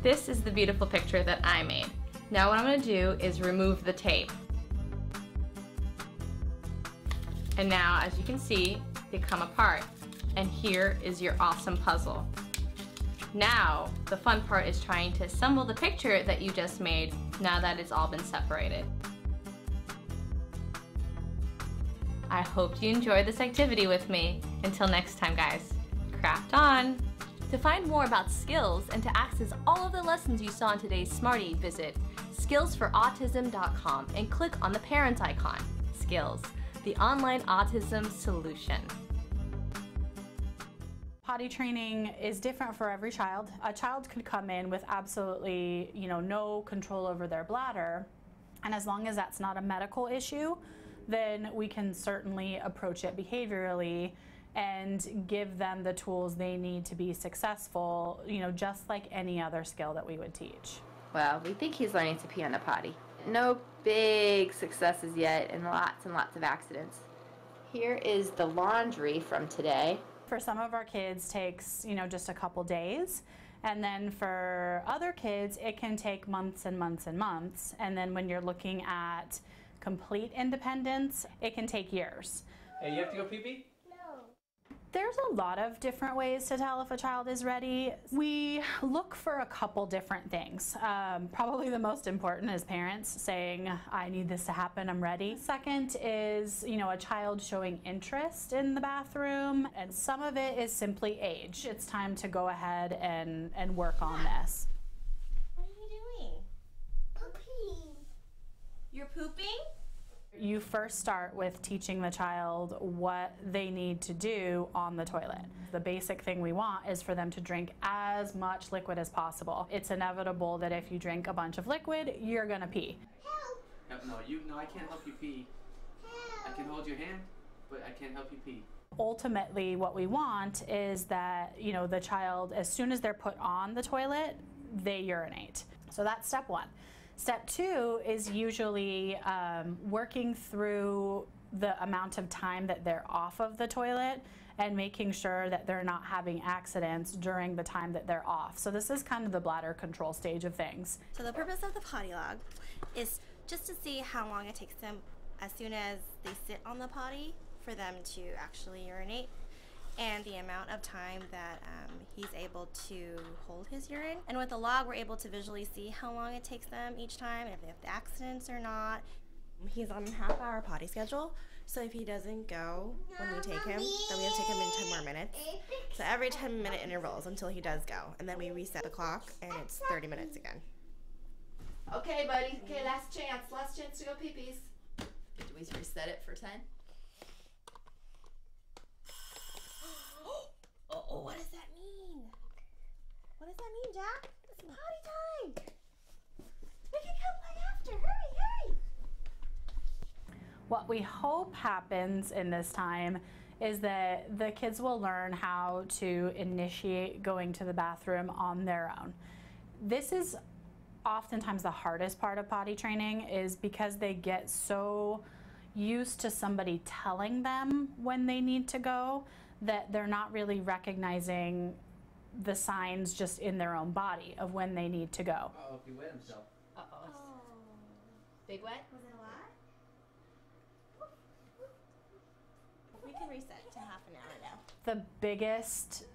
This is the beautiful picture that I made. Now what I'm going to do is remove the tape. And now, as you can see, they come apart. And here is your awesome puzzle. Now, the fun part is trying to assemble the picture that you just made now that it's all been separated. I hope you enjoyed this activity with me. Until next time, guys, craft on! To find more about Skills and to access all of the lessons you saw in today's Smarty, visit skillsforautism.com and click on the parents icon. Skills, the online autism solution. Potty training is different for every child. A child could come in with absolutely, no control over their bladder, and as long as that's not a medical issue, then we can certainly approach it behaviorally and give them the tools they need to be successful, just like any other skill that we would teach. Well, we think he's learning to pee on the potty. No big successes yet and lots of accidents. Here is the laundry from today. For some of our kids takes, just a couple days. And then for other kids, it can take months and months and months. And then when you're looking at complete independence, it can take years. Hey, you have to go pee-pee? There's a lot of different ways to tell if a child is ready. We look for a couple different things. Probably the most important is parents saying, I need this to happen, I'm ready. Second is, a child showing interest in the bathroom, and some of it is simply age. It's time to go ahead and work on this. What are you doing? Pooping. You're pooping? You first start with teaching the child what they need to do on the toilet. The basic thing we want is for them to drink as much liquid as possible. It's inevitable that if you drink a bunch of liquid, you're gonna pee. Help. No, I can't help you pee. I can hold your hand, but I can't help you pee. Ultimately, what we want is that, the child, as soon as they're put on the toilet, they urinate. So that's step one. Step two is usually working through the amount of time that they're off of the toilet and making sure that they're not having accidents during the time that they're off. So this is kind of the bladder control stage of things. So the purpose of the potty log is just to see how long it takes them as soon as they sit on the potty for them to actually urinate, and the amount of time that he's able to hold his urine. And with the log, we're able to visually see how long it takes them each time, and if they have accidents or not. He's on a half-hour potty schedule, so if he doesn't go when we take him, then we have to take him in 10 more minutes. So every 10-minute intervals until he does go, and then we reset the clock, and it's 30 minutes again. Okay, buddy. Okay, last chance. Last chance to go pee-pees. Do we reset it for 10? Oh, what does that mean? What does that mean, Jack? It's potty time. We can come play after. Hurry. What we hope happens in this time is that the kids will learn how to initiate going to the bathroom on their own. This is oftentimes the hardest part of potty training, is because they get so used to somebody telling them when they need to go that they're not really recognizing the signs just in their own body of when they need to go. Oh, he wet himself. Uh-oh. Big wet? Was it a lot? We can reset to half an hour now. The biggest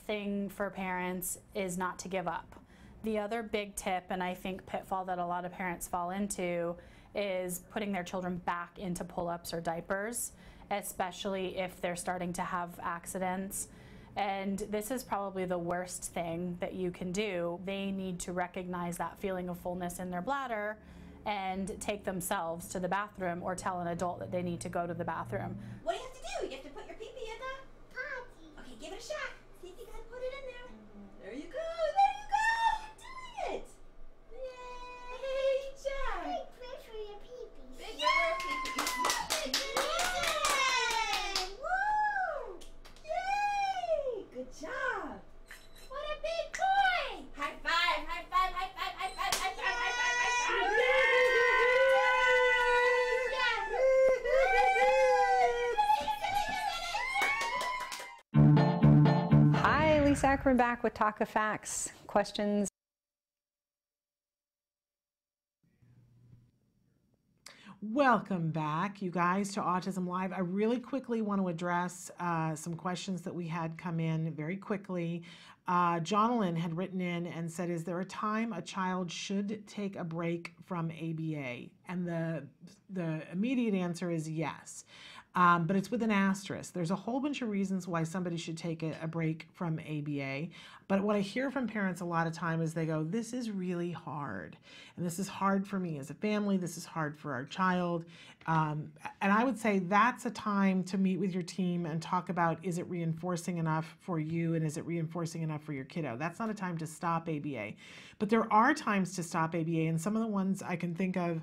thing for parents is not to give up. The other big tip, and I think pitfall that a lot of parents fall into, is putting their children back into pull-ups or diapers, especially if they're starting to have accidents. And this is probably the worst thing that you can do. They need to recognize that feeling of fullness in their bladder and take themselves to the bathroom, or tell an adult that they need to go to the bathroom. What do you have to do? You have to put your pee-pee in the potty. Okay, give it a shot. See if you can put it in there. There you go. There you go. You're doing it. Yay, Jack. Big prayer for your pee-pee. Big prayer for pee-pee. Yay! Woo! Yay! Good job. What a big boy! High five, high five, high five, high five, high five, high five, high five. Hi, Lisa Ackerman back with Talk of Facts. Questions? Welcome back, you guys, to Autism Live. I really quickly want to address some questions that we had come in very quickly. Jonalyn had written in and said, is there a time a child should take a break from ABA? And the immediate answer is yes. But it's with an asterisk. There's a whole bunch of reasons why somebody should take a break from ABA. But what I hear from parents a lot of time is they go, this is really hard. And this is hard for me as a family. This is hard for our child. And I would say that's a time to meet with your team and talk about, is it reinforcing enough for you, and is it reinforcing enough for your kiddo? That's not a time to stop ABA. But there are times to stop ABA, and some of the ones I can think of,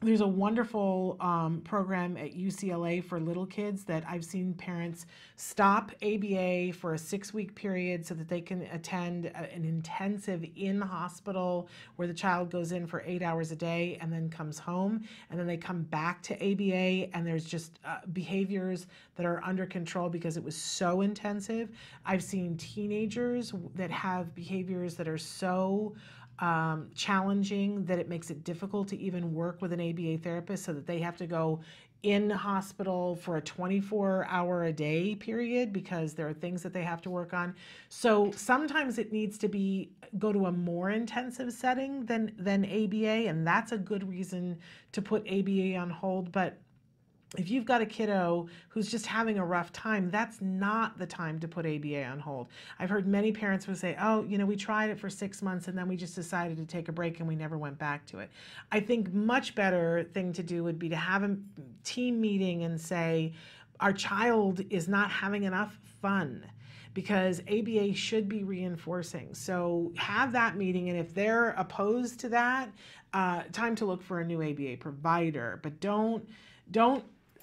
there's a wonderful program at UCLA for little kids that I've seen parents stop ABA for a 6-week period so that they can attend an intensive in-hospital where the child goes in for 8 hours a day and then comes home, and then they come back to ABA, and there's just behaviors that are under control because it was so intensive. I've seen teenagers that have behaviors that are so challenging that it makes it difficult to even work with an ABA therapist, so that they have to go in hospital for a 24-hour-a-day period because there are things that they have to work on. So sometimes it needs to go to a more intensive setting than ABA, and that's a good reason to put ABA on hold. But if you've got a kiddo who's just having a rough time, that's not the time to put ABA on hold. I've heard many parents will say, oh, we tried it for 6 months and then we just decided to take a break and we never went back to it. I think much better thing to do would be to have a team meeting and say, our child is not having enough fun, because ABA should be reinforcing. So have that meeting, and if they're opposed to that, time to look for a new ABA provider. But don't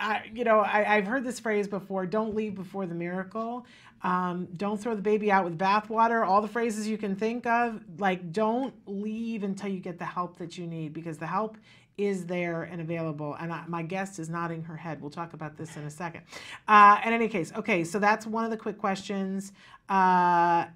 I've heard this phrase before, don't leave before the miracle. Don't throw the baby out with bathwater. All the phrases you can think of, don't leave until you get the help that you need, because the help is there and available. And my guest is nodding her head. We'll talk about this in a second. In any case, okay, so that's one of the quick questions. Somebody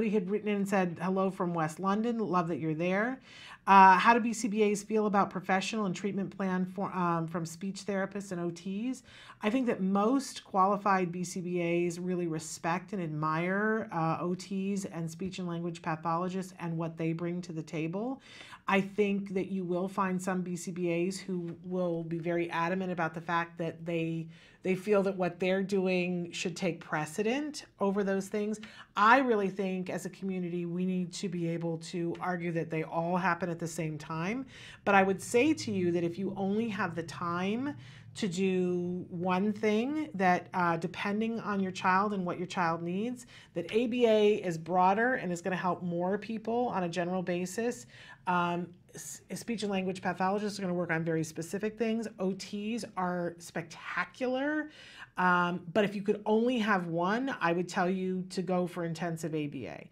had written in and said, hello from West London. Love that you're there. How do BCBAs feel about professional and treatment plan from speech therapists and OTs? I think that most qualified BCBAs really respect and admire OTs and speech and language pathologists and what they bring to the table. I think that you will find some BCBAs who will be very adamant about the fact that they They feel that what they're doing should take precedent over those things. I really think as a community, we need to be able to argue that they all happen at the same time. But I would say to you that if you only have the time to do one thing, that depending on your child and what your child needs, that ABA is broader and is going to help more people on a general basis. Speech and language pathologists are going to work on very specific things. OTs are spectacular. But if you could only have one, I would tell you to go for intensive ABA.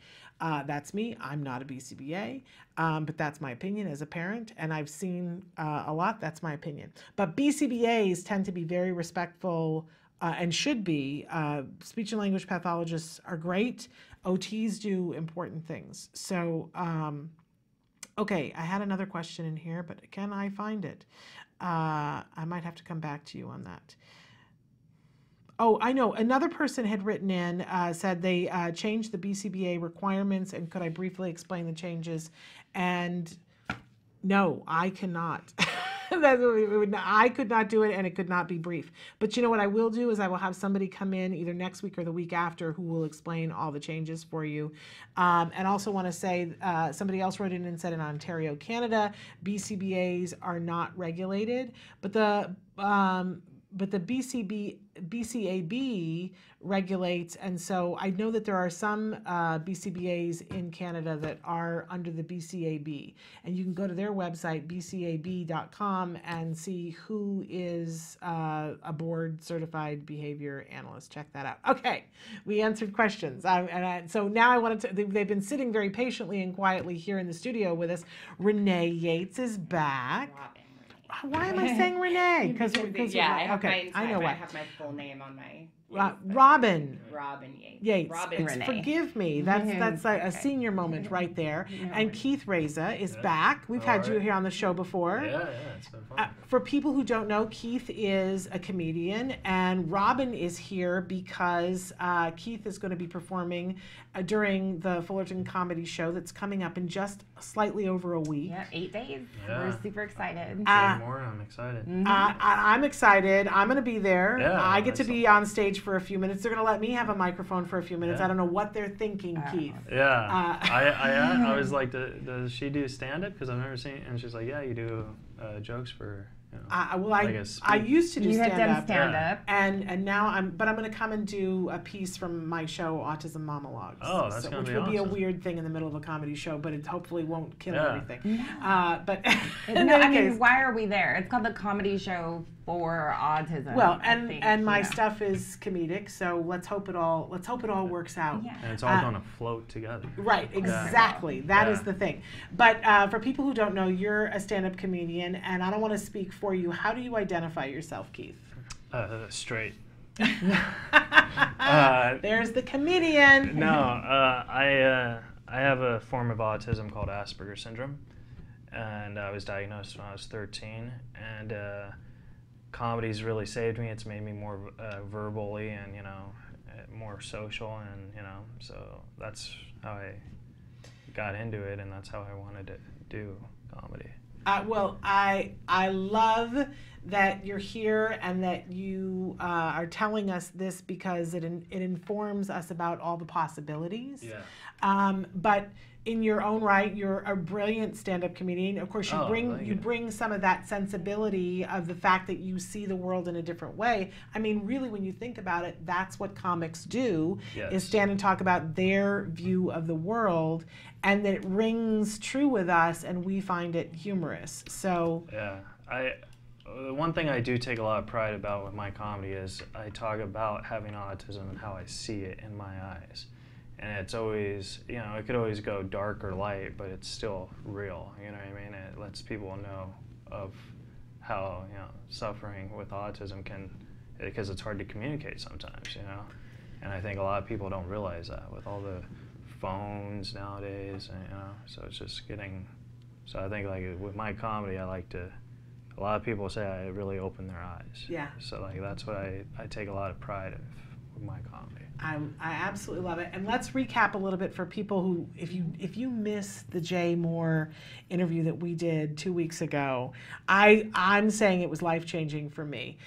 That's me. I'm not a BCBA, but that's my opinion as a parent, and I've seen a lot. That's my opinion. But BCBAs tend to be very respectful and should be. Speech and language pathologists are great. OTs do important things. So, okay, I had another question in here, but can I find it? I might have to come back to you on that. Oh, I know. Another person had written in, said they changed the BCBA requirements, and could I briefly explain the changes? And no, I cannot. I could not do it, and it could not be brief. But you know what I will do is I will have somebody come in either next week or the week after who will explain all the changes for you. And also want to say, somebody else wrote in and said in Ontario, Canada, BCBAs are not regulated, but the BCAB regulates, and so I know that there are some BCBAs in Canada that are under the BCAB, and you can go to their website, bcab.com, and see who is a board certified behavior analyst. Check that out. Okay, we answered questions. So now I wanted to, they've been sitting very patiently and quietly here in the studio with us. Renee Yates is back. Why am I saying Renee? Because yeah, I have okay, I know I what. have my full name on my. Robin. Robin Yates. Yates. Robin Renee. Forgive me. That's a senior moment right there. And Keith Reza is back. We've had you here on the show before. Yeah, it's been fun. For people who don't know, Keith is a comedian, and Robin is here because Keith is going to be performing during the Fullerton Comedy Show that's coming up in just slightly over a week. Yeah, 8 days. Yeah. We're super excited. More, I'm excited. I'm excited. I'm going to be there. Yeah, I get to be on stage for a few minutes. They're going to let me have a microphone for a few minutes. Yeah. I don't know what they're thinking, Keith. Yeah. I was like, does she do stand-up? Because I've never seen, and she's like, yeah, you do jokes for, you know, I used to do stand-up. You had done stand-up. And now I'm going to come and do a piece from my show, Autism Monologues. Oh, that's going to be which will be a awesome. weird thing in the middle of a comedy show, but it hopefully won't kill everything. But no, I mean, why are we there? It's called the Comedy Show for Autism. Well, and my stuff is comedic, so let's hope it all works out. Yeah. And it's all going to float together. Right, exactly. That is the thing. But for people who don't know, you're a stand-up comedian, and I don't want to speak for you. How do you identify yourself, Keith? Straight. There's the comedian. No, I have a form of autism called Asperger's syndrome, and I was diagnosed when I was 13, and comedy's really saved me. It's made me more verbally and, you know, more social, and, you know, so that's how I got into it, and that's how I wanted to do comedy. Well, I love that you're here and that you are telling us this because it informs us about all the possibilities. Yeah. But in your own right, you're a brilliant stand-up comedian. Of course, you bring some of that sensibility of the fact that you see the world in a different way. I mean, really, when you think about it, that's what comics do, is stand and talk about their view of the world, and that it rings true with us, and we find it humorous. So yeah, the one thing I do take a lot of pride about with my comedy is I talk about having autism and how I see it in my eyes. And it's always, you know, it could always go dark or light, but it's still real, you know what I mean? It lets people know of how, you know, suffering with autism can, because it's hard to communicate sometimes, you know? And I think a lot of people don't realize that with all the phones nowadays, and, you know, so it's just getting, so I think like with my comedy, I like to, a lot of people say I really open their eyes. Yeah. So like that's what I take a lot of pride of with my comedy. I absolutely love it. And let's recap a little bit for people who, if you missed the Jay Moore interview that we did 2 weeks ago, I'm saying it was life-changing for me.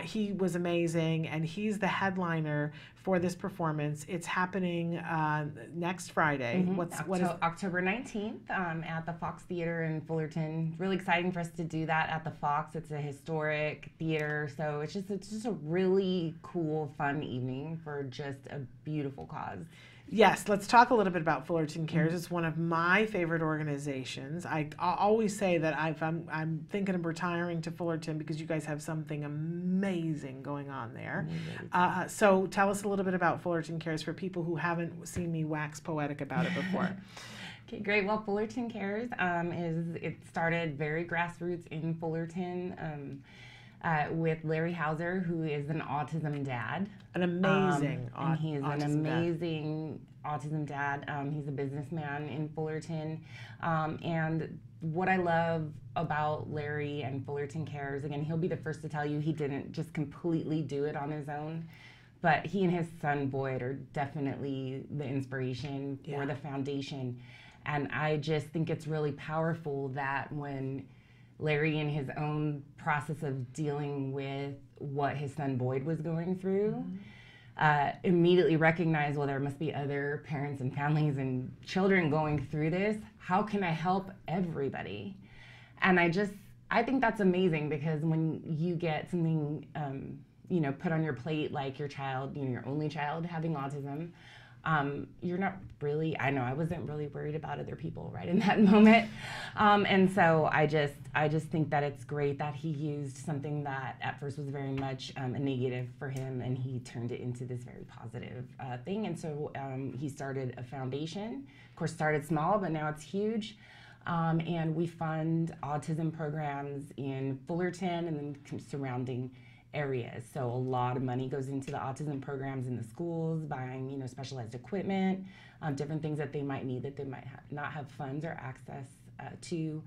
He was amazing, and he's the headliner for this performance. It's happening next Friday. What is October 19th at the Fox Theater in Fullerton. Really exciting for us to do that at the Fox. It's a historic theater, so it's just a really cool, fun evening for just a beautiful cause. Yes, let's talk a little bit about Fullerton Cares. It's one of my favorite organizations. I always say that I'm thinking of retiring to Fullerton because you guys have something amazing going on there. So tell us a little bit about Fullerton Cares for people who haven't seen me wax poetic about it before. Okay, great. Well, Fullerton Cares it started very grassroots in Fullerton. With Larry Hauser, who is an autism dad. An amazing and he's an amazing autism dad. He's a businessman in Fullerton. And what I love about Larry and Fullerton Cares, again, he'll be the first to tell you he didn't just completely do it on his own, but he and his son Boyd are definitely the inspiration for the foundation. And I just think it's really powerful that when Larry, in his own process of dealing with what his son Boyd was going through, immediately recognized, well, there must be other parents and families and children going through this. How can I help everybody? And I think that's amazing, because when you get something, put on your plate, like your child, your only child having autism, you're not really, I know I wasn't really worried about other people right in that moment. And so I just think that it's great that he used something that at first was very much a negative for him, and he turned it into this very positive thing. And so he started a foundation. Of course, started small, but now it's huge. And we fund autism programs in Fullerton and then surrounding areas. So a lot of money goes into the autism programs in the schools, buying specialized equipment, different things that they might need that they might not have funds or access to.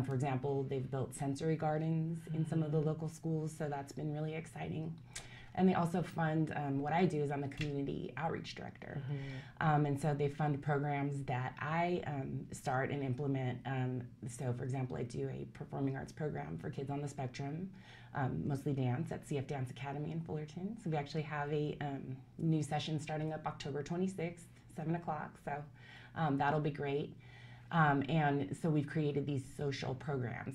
For example, they've built sensory gardens in some of the local schools, so that's been really exciting. And they also fund, what I do is I'm a community outreach director. And so they fund programs that I start and implement. So for example, I do a performing arts program for kids on the spectrum, mostly dance at CF Dance Academy in Fullerton. So we actually have a new session starting up October 26th, 7 o'clock. So that'll be great. And so we've created these social programs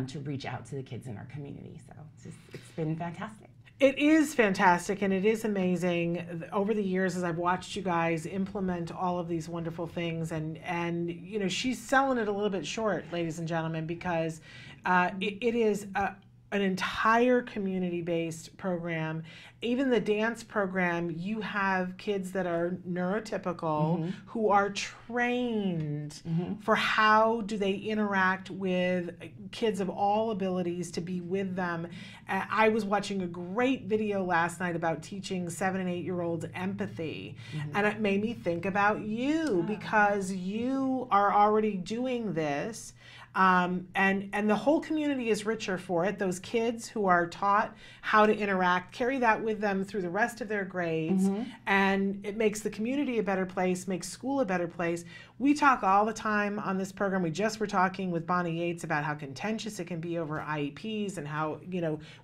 to reach out to the kids in our community. So it's been fantastic. It is fantastic, and it is amazing. Over the years, as I've watched you guys implement all of these wonderful things, and she's selling it a little bit short, ladies and gentlemen, because it is an entire community-based program. Even the dance program, you have kids that are neurotypical who are trained for how do they interact with kids of all abilities to be with them. I was watching a great video last night about teaching 7 and 8-year-olds empathy, and it made me think about you, because you are already doing this. And the whole community is richer for it. Those kids who are taught how to interact carry that with them through the rest of their grades, and it makes the community a better place, makes school a better place. We talk all the time on this program. We just were talking with Bonnie Yates about how contentious it can be over IEPs, and how,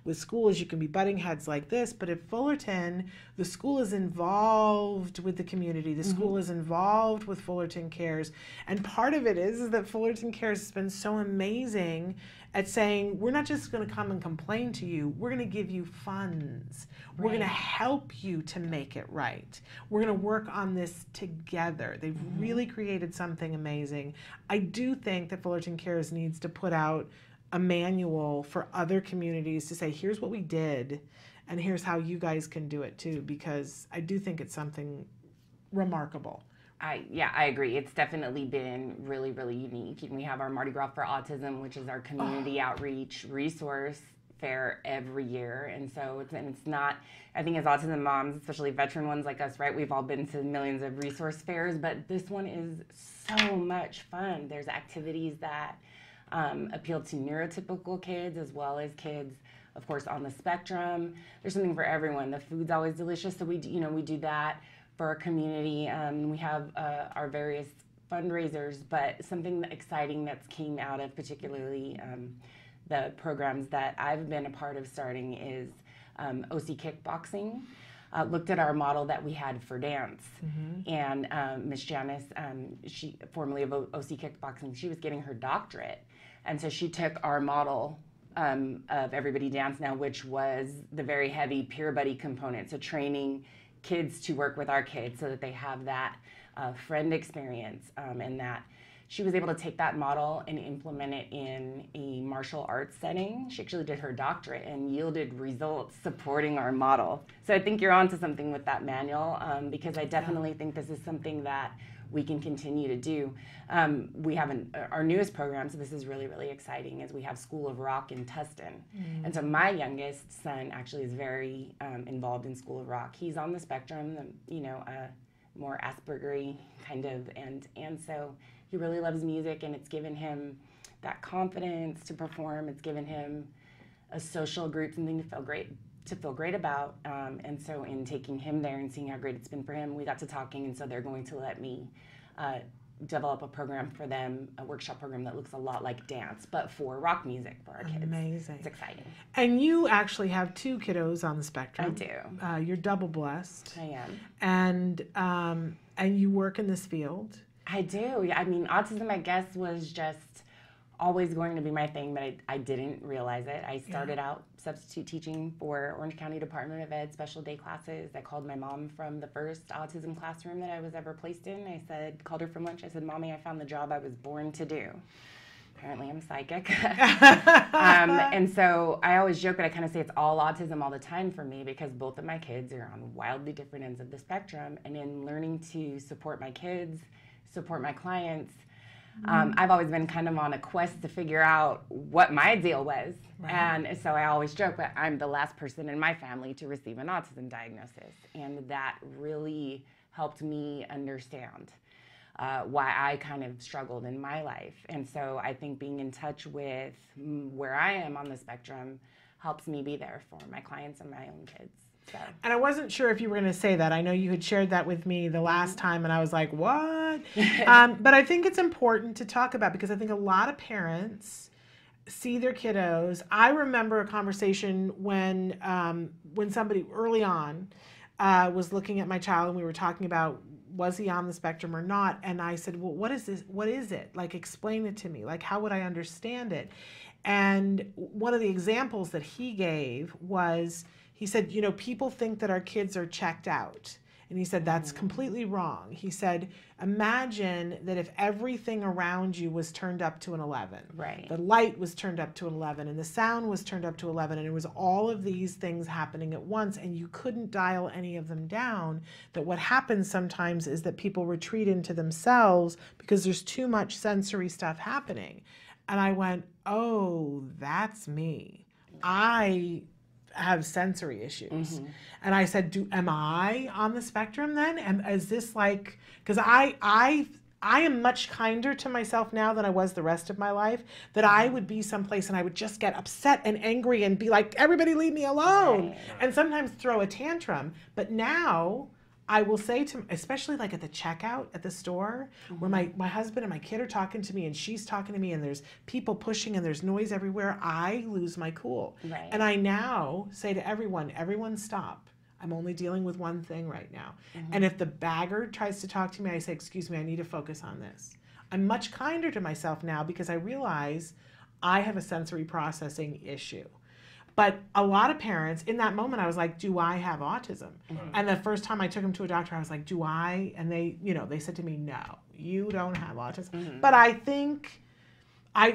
with schools you can be butting heads like this. But at Fullerton, the school is involved with the community. The school is involved with Fullerton Cares. And part of it is that Fullerton Cares has been so amazing at saying, we're not just going to come and complain to you, we're going to give you funds. We're going to help you to make it right. We're going to work on this together. They've really created something amazing. I do think that Fullerton Cares needs to put out a manual for other communities to say, here's what we did, and here's how you guys can do it too, because I do think it's something remarkable. I agree. It's definitely been really, really unique. We have our Mardi Gras for Autism, which is our community outreach resource fair every year. And so it's not, I think as autism moms, especially veteran ones like us, right, we've all been to millions of resource fairs, but this one is so much fun. There's activities that appeal to neurotypical kids as well as kids of course, on the spectrum. There's something for everyone. The food's always delicious, so we do that for our community. We have our various fundraisers, but something exciting that's came out of particularly the programs that I've been a part of starting is OC Kickboxing. Looked at our model that we had for dance, and Miss Janice, she formerly of OC Kickboxing, she was getting her doctorate, and so she took our model of Everybody Dance Now, which was the very heavy peer buddy component, so training kids to work with our kids so that they have that friend experience, and that she was able to take that model and implement it in a martial arts setting. She actually did her doctorate and yielded results supporting our model. So I think you're onto something with that manual, because I definitely think this is something that we can continue to do. We have our newest program, so this is really, really exciting, is we have School of Rock in Tustin. And so my youngest son actually is very involved in School of Rock. He's on the spectrum, more Asperger-y kind of, and so he really loves music, and it's given him that confidence to perform. It's given him a social group, something to feel great about. And so in taking him there and seeing how great it's been for him, we got to talking, and so they're going to let me develop a program for them, a workshop program that looks a lot like dance, but for rock music for our kids. Amazing. It's exciting. And you actually have 2 kiddos on the spectrum. I do. You're double blessed. I am. And you work in this field. I do. I mean, autism, I guess, was just always going to be my thing, but I didn't realize it. I started out substitute teaching for Orange County Department of Ed special day classes. I called my mom from the first autism classroom that I was ever placed in. Called her from lunch. I said, Mommy, I found the job I was born to do. Apparently I'm psychic. And so I always joke, but I kind of say it's all autism all the time for me, because both of my kids are on wildly different ends of the spectrum. And in learning to support my kids, support my clients, I've always been kind of on a quest to figure out what my deal was. Right. And so I always joke that I'm the last person in my family to receive an autism diagnosis. And that really helped me understand why I kind of struggled in my life. And so I think being in touch with where I am on the spectrum helps me be there for my clients and my own kids. So. And I wasn't sure if you were going to say that. I know you had shared that with me the last time, and I was like, what? But I think it's important to talk about, because I think a lot of parents see their kiddos. I remember a conversation when somebody early on was looking at my child, and we were talking about, was he on the spectrum or not? And I said, well, what is this? What is it? Like, explain it to me. Like, how would I understand it? And one of the examples that he gave was, he said, people think that our kids are checked out. And he said, that's completely wrong. He said, imagine that if everything around you was turned up to an 11. Right. The light was turned up to an 11, and the sound was turned up to 11, and it was all of these things happening at once, and you couldn't dial any of them down. That what happens sometimes is that people retreat into themselves because there's too much sensory stuff happening. And I went, oh, that's me. I have sensory issues. And I said, am I on the spectrum then? And is this like, because I am much kinder to myself now than I was the rest of my life, that I would be someplace and I would just get upset and angry and be like, everybody leave me alone. Right. And sometimes throw a tantrum. But now I will say to, especially like at the checkout at the store, where my husband and my kid are talking to me and she's talking to me and there's people pushing and there's noise everywhere, I lose my cool. Right. And I now say to everyone stop. I'm only dealing with one thing right now. And if the bagger tries to talk to me, I say, excuse me, I need to focus on this. I'm much kinder to myself now because I realize I have a sensory processing issue. But a lot of parents, in that moment, I was like, do I have autism? And the first time I took him to a doctor, I was like, do I? And they said to me, no, you don't have autism. But I think I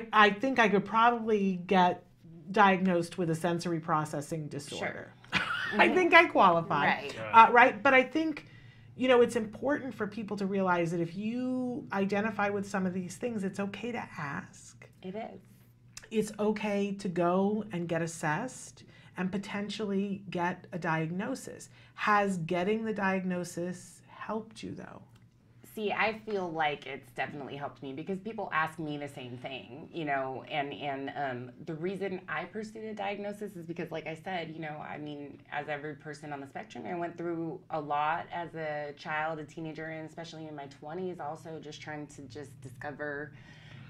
could probably get diagnosed with a sensory processing disorder. Sure. I think I qualify. Right. Right. But I think, it's important for people to realize that if you identify with some of these things, it's okay to ask. It is. It's okay to go and get assessed and potentially get a diagnosis. Has getting the diagnosis helped you, though? See, I feel like it's definitely helped me because people ask me the same thing, you know, and the reason I pursued a diagnosis is because, like I said, you know, I mean, as every person on the spectrum, I went through a lot as a child, a teenager, and especially in my 20s, also just trying to just discover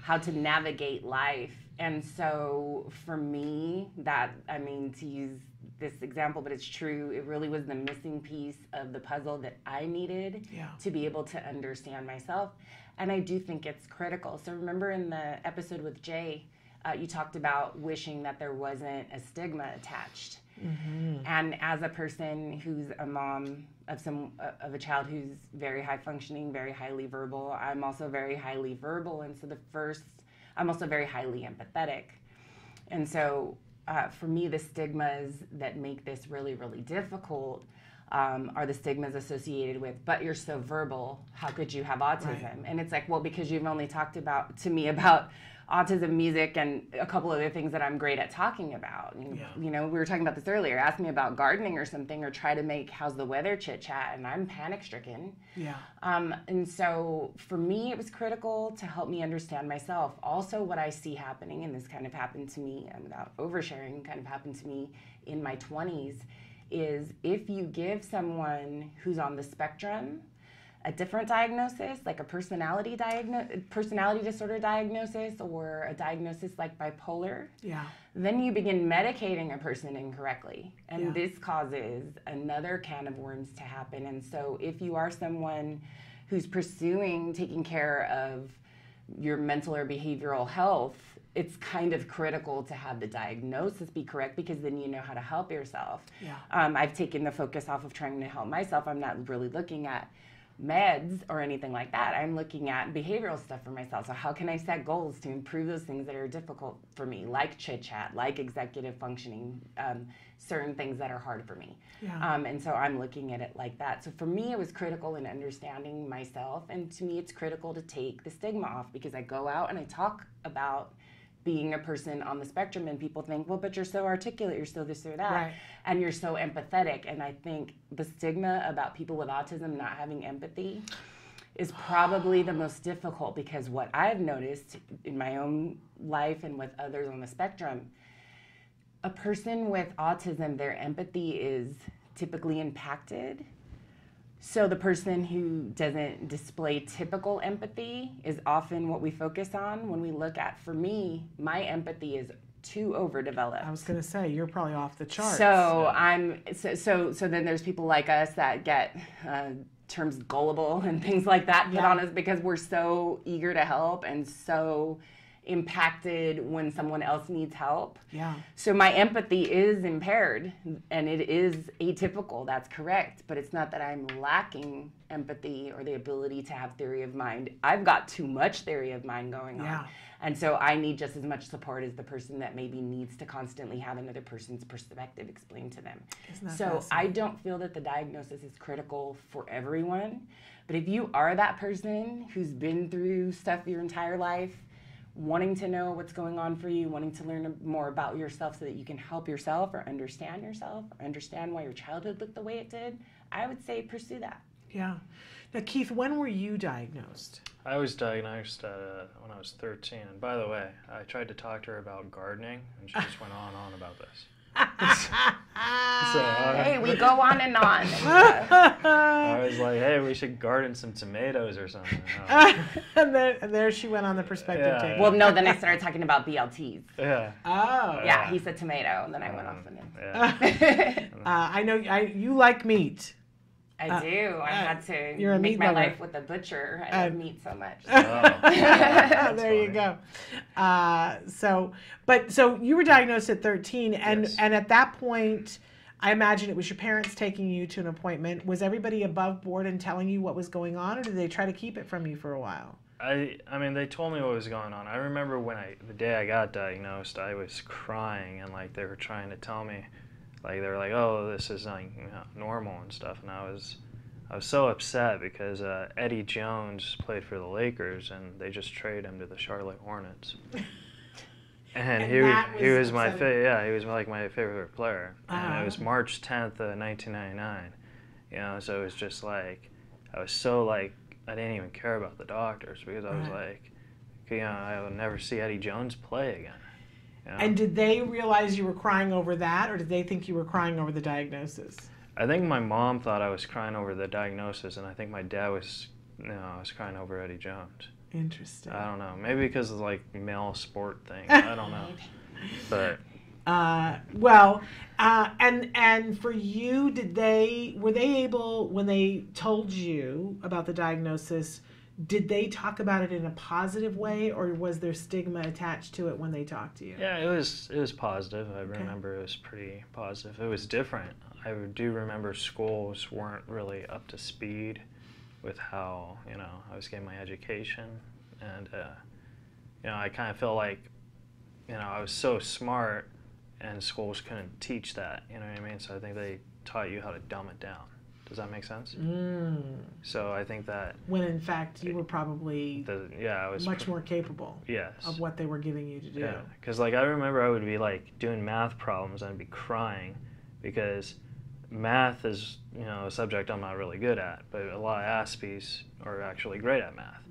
how to navigate life. And so for me, that, I mean, to use this example, but it's true, it really was the missing piece of the puzzle that I needed to be able to understand myself. And I do think it's critical. So remember in the episode with Jay, you talked about wishing that there wasn't a stigma attached. Mm-hmm. And as a person who's a mom of a child who's very high functioning, very highly verbal, I'm also very highly verbal. And so I'm also very highly empathetic. And so for me, the stigmas that make this really, really difficult are the stigmas associated with, but you're so verbal, how could you have autism? Right. And it's like, well, because you've only talked to me about autism, music, and a couple other things that I'm great at talking about. And, you know, we were talking about this earlier. Ask me about gardening or something, or try to make how's the weather chit chat, and I'm panic stricken. Yeah. And so for me, it was critical to help me understand myself. Also, what I see happening, and this kind of happened to me, without oversharing, kind of happened to me in my 20s, is if you give someone who's on the spectrum a different diagnosis, like a personality disorder diagnosis, or a diagnosis like bipolar, then you begin medicating a person incorrectly. And this causes another can of worms to happen. And so if you are someone who's pursuing taking care of your mental or behavioral health, it's kind of critical to have the diagnosis be correct, because then you know how to help yourself. I've taken the focus off of trying to help myself. I'm not really looking at meds or anything like that. I'm looking at behavioral stuff for myself. So how can I set goals to improve those things that are difficult for me, like chit chat, like executive functioning, certain things that are hard for me. And so I'm looking at it like that. So for me, it was critical in understanding myself. And to me, it's critical to take the stigma off, because I go out and I talk about being a person on the spectrum, and people think, well, but you're so articulate, you're so this or that, and you're so empathetic. And I think the stigma about people with autism not having empathy is probably the most difficult, because what I've noticed in my own life and with others on the spectrum, a person with autism, their empathy is typically impacted. So the person who doesn't display typical empathy is often what we focus on when we look at, for me, my empathy is too overdeveloped. I was going to say, you're probably off the charts. So so then there's people like us that get terms gullible and things like that put on us, because we're so eager to help and so impacted when someone else needs help. So my empathy is impaired, and it is atypical, that's correct, but it's not that I'm lacking empathy or the ability to have theory of mind. I've got too much theory of mind going on. And so I need just as much support as the person that maybe needs to constantly have another person's perspective explained to them. So I don't feel that the diagnosis is critical for everyone, but if you are that person who's been through stuff your entire life, wanting to know what's going on for you, wanting to learn more about yourself so that you can help yourself or understand why your childhood looked the way it did, I would say pursue that. Now, Keith, when were you diagnosed? I was diagnosed when I was 13. And by the way, I tried to talk to her about gardening, and she just went on about this. Hey, we go on and on. I was like, hey, we should garden some tomatoes or something. And there she went on the perspective tape. Well, no, then I started talking about BLTs. Oh. Yeah, he said tomato, and then I went off on him. I know you like meat. I do. I had to make my life with a butcher. I love meat so much. There you go. So you were diagnosed at 13, and at that point, I imagine it was your parents taking you to an appointment. Was everybody above board and telling you what was going on, or did they try to keep it from you for a while? I mean, they told me what was going on. I remember the day I got diagnosed, I was crying, and like they were trying to tell me, like they were like, oh, this is like normal and stuff, and I was so upset because Eddie Jones played for the Lakers, and they just traded him to the Charlotte Hornets. And he was my he was like my favorite player. And it was March 10th, 1999. You know, so it was just like I was so like I didn't even care about the doctors because I was like, you know, I would never see Eddie Jones play again. You know? And did they realize you were crying over that, or did they think you were crying over the diagnosis? I think my mom thought I was crying over the diagnosis, and I think my dad was, I was crying over Eddie Jones. Interesting. I don't know. Maybe because of like male sport thing. I don't know. But and for you, were they able, when they told you about the diagnosis, did they talk about it in a positive way, or was there stigma attached to it when they talked to you? Yeah, it was positive. I remember it was pretty positive. It was different. I do remember schools weren't really up to speed with how, you know, I was getting my education, and you know, I kind of felt like, you know, I was so smart and schools couldn't teach that, you know what I mean? So I think they taught you how to dumb it down. Does that make sense? So I think that... When in fact you were probably I was much more capable of what they were giving you to do. Yeah, because like I remember I would be like doing math problems and I'd be crying because math is, you know, a subject I'm not really good at, but a lot of Aspies are actually great at math.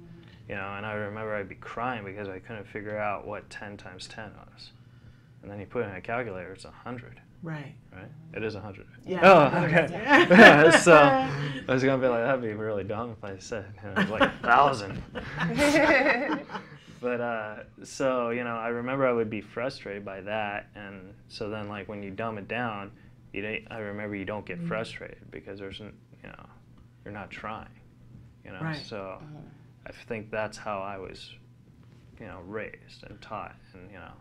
You know, and I remember I'd be crying because I couldn't figure out what 10 times 10 was. And then you put it in a calculator, it's 100. Right. Right? It is 100. Yeah. Oh, okay. Yeah, so I was going to be like, that'd be really dumb if I said, you know, it was like 1,000. But, so, you know, I remember I would be frustrated by that. And so then, like, when you dumb it down, I remember you don't get frustrated because there's, you know, you're not trying, you know. Right. So I think that's how I was, you know, raised and taught. And, you know,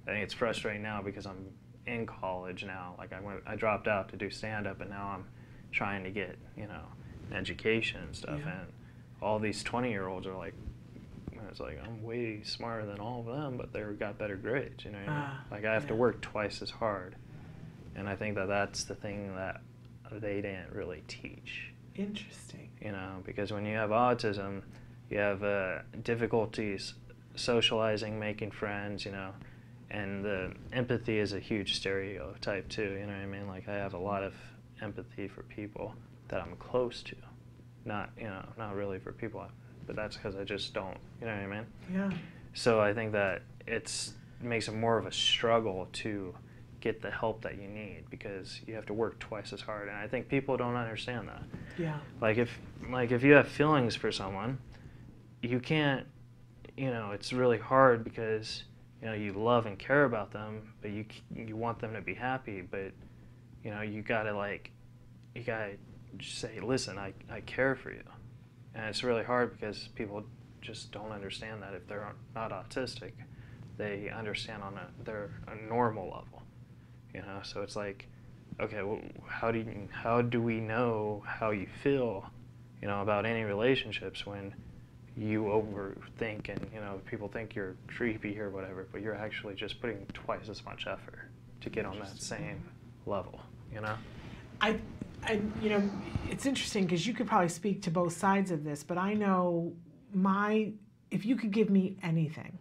I think it's frustrating now because I'm in college now. Like I dropped out to do stand-up, and now I'm trying to get, you know, an education and stuff. Yeah. And all these 20-year-olds are like, it's like I'm way smarter than all of them, but they've got better grades. You know what I mean? Like I have to work twice as hard, and I think that that's the thing that they didn't really teach. Interesting. You know, because when you have autism, you have difficulties socializing, making friends. You know. And the empathy is a huge stereotype too, you know what I mean? Like I have a lot of empathy for people that I'm close to. Not, you know, not really for people, but that's because I just don't, you know what I mean? Yeah. So I think that it makes it more of a struggle to get the help that you need because you have to work twice as hard. And I think people don't understand that. Yeah. Like if you have feelings for someone, you can't, you know, it's really hard because you know, you love and care about them, but you want them to be happy, but, you know, you gotta just say, listen, I care for you. And it's really hard because people just don't understand that if they're not autistic. They understand on a normal level, you know? So it's like, okay, well, how do we know how you feel, you know, about any relationships when you overthink and, you know, people think you're creepy or whatever, but you're actually just putting twice as much effort to get on that same level, you know? I you know, it's interesting because you could probably speak to both sides of this, but I know if you could give me anything,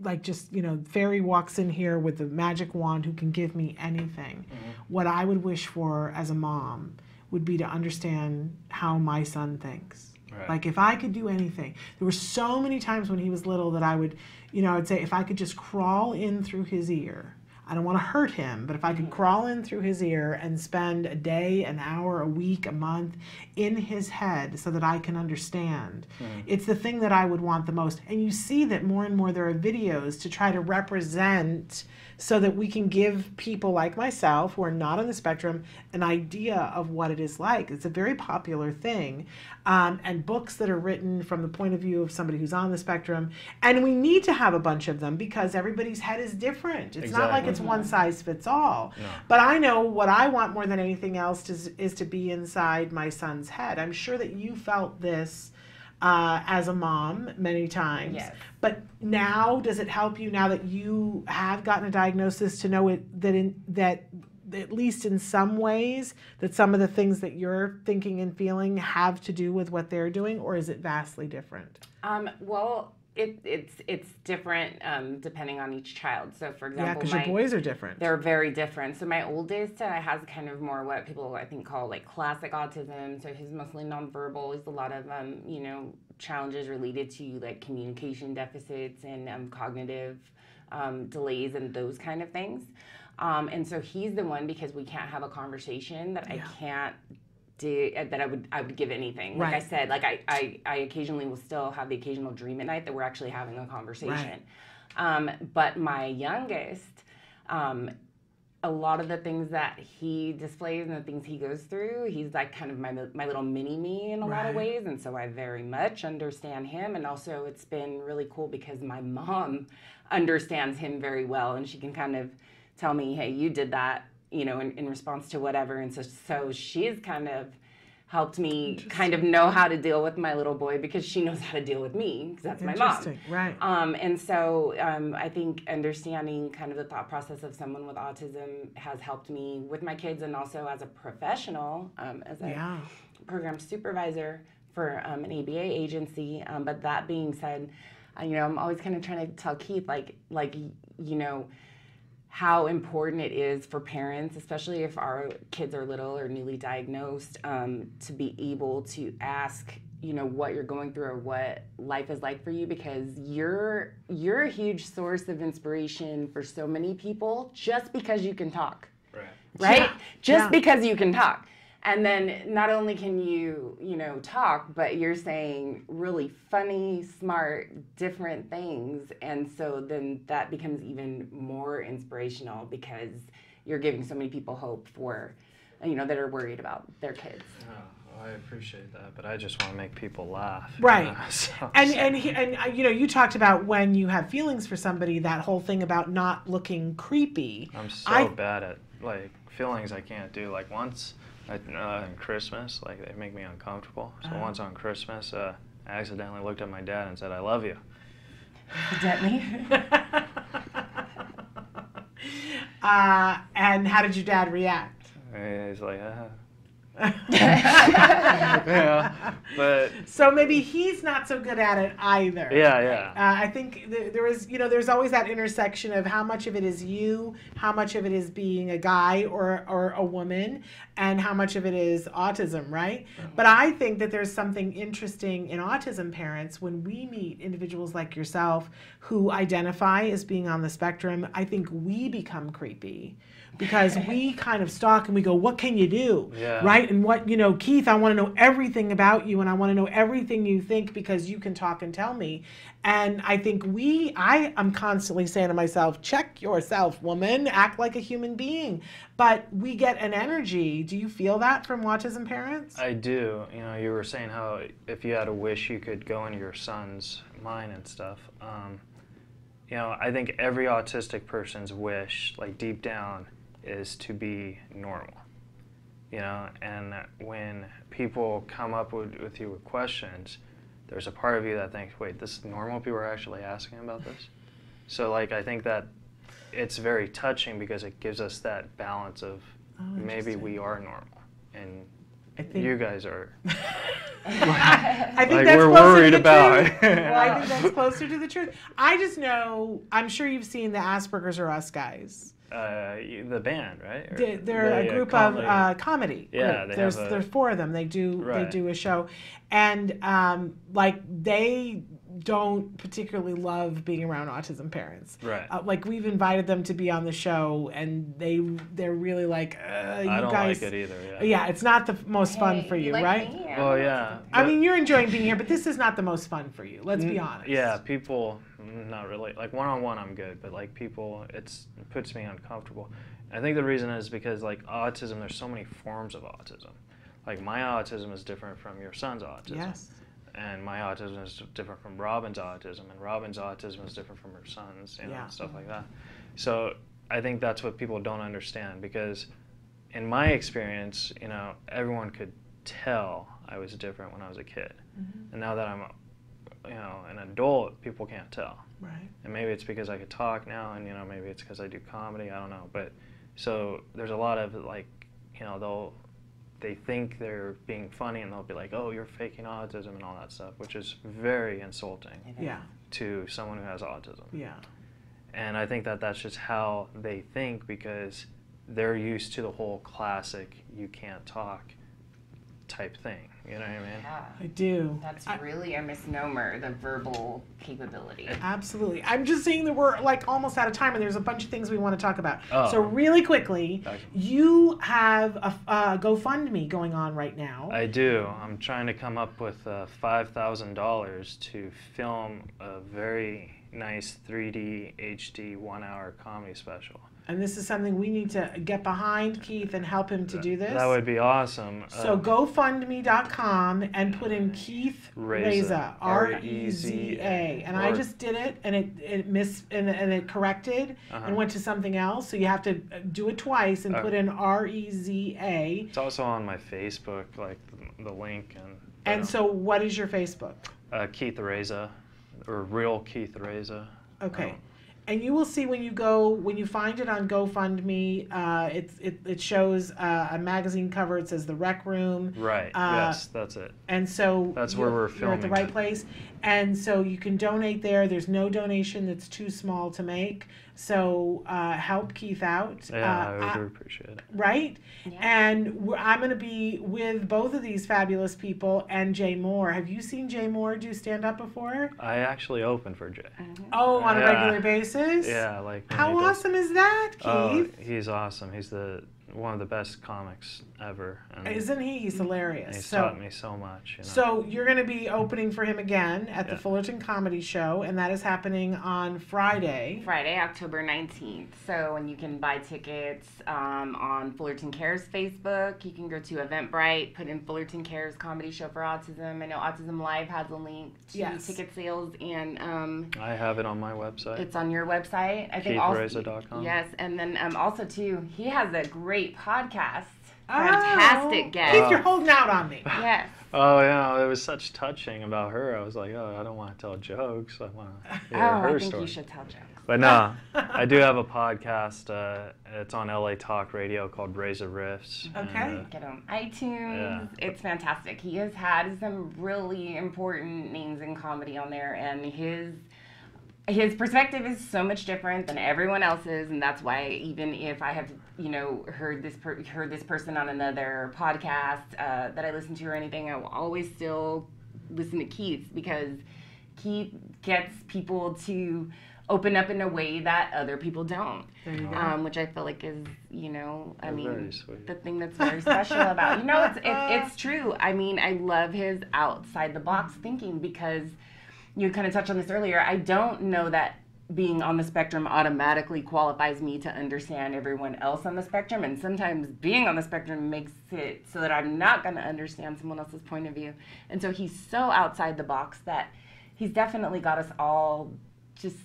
like just, you know, fairy walks in here with the magic wand who can give me anything, what I would wish for as a mom would be to understand how my son thinks. Right. Like if I could do anything, there were so many times when he was little that I would, you know, I'd say if I could just crawl in through his ear, I don't want to hurt him, but if I could crawl in through his ear and spend a day, an hour, a week, a month in his head so that I can understand, it's the thing that I would want the most. And you see that more and more there are videos to try to represent so that we can give people like myself who are not on the spectrum an idea of what it is like. It's a very popular thing. And books that are written from the point of view of somebody who's on the spectrum. And we need to have a bunch of them because everybody's head is different. It's not like it's one size fits all. No. But I know what I want more than anything else is to be inside my son's head. I'm sure that you felt this as a mom many times. Yes. But now, does it help you now that you have gotten a diagnosis to know that at least in some ways that some of the things that you're thinking and feeling have to do with what they're doing, or is it vastly different? Well, It's different depending on each child. So, for example, because your boys are different. They're very different. So my oldest has kind of more what people I think call like classic autism. So he's mostly nonverbal. He's a lot of challenges related to like communication deficits and cognitive delays and those kind of things. And so he's the one, because we can't have a conversation, that I can't do, that I would give anything. Like I said, like I occasionally will still have the occasional dream at night that we're actually having a conversation. But my youngest, a lot of the things that he displays and the things he goes through, he's like kind of my little mini-me in a lot of ways. And so I very much understand him. And also it's been really cool because my mom understands him very well. And she can kind of tell me, hey, you did that, in response to whatever. And so she's kind of helped me kind of know how to deal with my little boy, because she knows how to deal with me, because that's my mom. Right. And so I think understanding kind of the thought process of someone with autism has helped me with my kids, and also as a professional, as a program supervisor for an ABA agency. But that being said, I'm always kind of trying to tell Keith, how important it is for parents, especially if our kids are little or newly diagnosed, to be able to ask, what you're going through or what life is like for you, because you're a huge source of inspiration for so many people just because you can talk. Right? Just because you can talk. And then not only can you, talk, but you're saying really funny, smart, different things. And so then that becomes even more inspirational, because you're giving so many people hope for, that are worried about their kids. I appreciate that, but I just want to make people laugh. Right. So. And you talked about when you have feelings for somebody, that whole thing about not looking creepy. I'm so bad at feelings I can't do. Like once on Christmas, they make me uncomfortable. So once on Christmas, I accidentally looked at my dad and said, "I love you." Evidently. And how did your dad react? He's like, yeah, but so maybe he's not so good at it either. I think there is, there's always that intersection of how much of it is you, how much of it is being a guy or a woman, and how much of it is autism, right? But I think that there's something interesting in autism parents when we meet individuals like yourself who identify as being on the spectrum. I think we become creepy, because we kind of stalk and we go, what can you do? Right? And what, Keith, I want to know everything about you, and I want to know everything you think, because you can talk and tell me. And I think I am constantly saying to myself, check yourself, woman, act like a human being. But we get an energy. Do you feel that from autism parents? I do. You were saying how if you had a wish, you could go into your son's mind and stuff. I think every autistic person's wish, deep down, is to be normal, and when people come up with you with questions, there's a part of you that thinks, wait, this is normal? People are actually asking about this? So I think that it's very touching, because it gives us that balance of maybe we are normal, and you guys are I think that's we're closer worried to the about truth. Well, I think that's closer to the truth. I just know, I'm sure you've seen the Asperger's Are Us guys. The band, right? They're a group of comedy. Yeah, there's 4 of them. They do a show, and they don't particularly love being around autism parents. Right. We've invited them to be on the show, and they're really like, you I don't guys. like it either. Yeah, it's not the most fun for you, right? Well, yeah. I mean, you're enjoying being here, but this is not the most fun for you. Let's be honest. Yeah, people, not really. One-on-one, I'm good, but people, it puts me uncomfortable. I think the reason is because autism, there's so many forms of autism. My autism is different from your son's autism. Yes. And my autism is different from Robin's autism, and Robin's autism is different from her son's, stuff like that. So I think that's what people don't understand, because in my experience, everyone could tell I was different when I was a kid. And now that I'm an adult, people can't tell. Right. And maybe it's because I could talk now, and maybe it's because I do comedy, I don't know. But so there's a lot of they'll they think they're being funny, and they'll be like, oh, you're faking autism and all that stuff, which is very insulting to someone who has autism. Yeah. And I think that that's just how they think, because they're used to the whole classic you can't talk type thing. You know what I mean? Yeah. I do. That's really a misnomer, the verbal capability. Absolutely. I'm just saying that we're like almost out of time, and there's a bunch of things we want to talk about. Oh. So really quickly, you have a GoFundMe going on right now. I do. I'm trying to come up with $5,000 to film a very nice 3D HD 1-hour comedy special. And this is something we need to get behind, Keith, and help him to do this. That would be awesome. So GoFundMe.com and put in Keith Reza, R-E-Z-A. And I just did it, and it corrected and went to something else. So you have to do it twice and put in R-E-Z-A. It's also on my Facebook, like the link. And so what is your Facebook? Keith Reza, or Real Keith Reza. Okay. And you will see when you find it on GoFundMe, it shows a magazine cover. It says The Rec Room. Right. Yes, that's it. And so that's where we're you're at the right place. And so you can donate there. There's no donation that's too small to make. So help Keith out. Yeah, I would appreciate it. Right? Yeah. And I'm going to be with both of these fabulous people and Jay Moore. Have you seen Jay Moore do stand-up before? I actually open for Jay. Oh, on a regular basis? Yeah. Like. How awesome is that, Keith? Oh, he's awesome. He's one of the best comics ever. And isn't he? He's hilarious. He's taught me so much. You know? So you're going to be opening for him again at the Fullerton Comedy Show, and that is happening on Friday. Friday, October 19th. So, and you can buy tickets on Fullerton Cares Facebook. You can go to Eventbrite, put in Fullerton Cares Comedy Show for Autism. I know autism-live has a link to ticket sales, and I have it on my website. It's on your website. I think KeithReza.com. Yes, and then also too, he has a great podcast. Fantastic guest. Keith, you're holding out on me. Yes. Oh, yeah, it was such touching about her. I was like, oh, I don't want to tell jokes. I want to hear her I think story. you should tell jokes. But no, I do have a podcast. It's on LA Talk Radio called Razor Riffs. Okay. And, get on iTunes. Yeah. It's fantastic. He has had some really important names in comedy on there, and his perspective is so much different than everyone else's, and that's why even if I have, heard this person on another podcast that I listen to or anything, I will always still listen to Keith's, because Keith gets people to open up in a way that other people don't. There you go. Which I feel like is, the thing that's very special about, it's true. I mean, I love his outside the box thinking, because you kind of touched on this earlier. I don't know that being on the spectrum automatically qualifies me to understand everyone else on the spectrum. And sometimes being on the spectrum makes it so that I'm not going to understand someone else's point of view. And so he's so outside the box that he's definitely got us all just,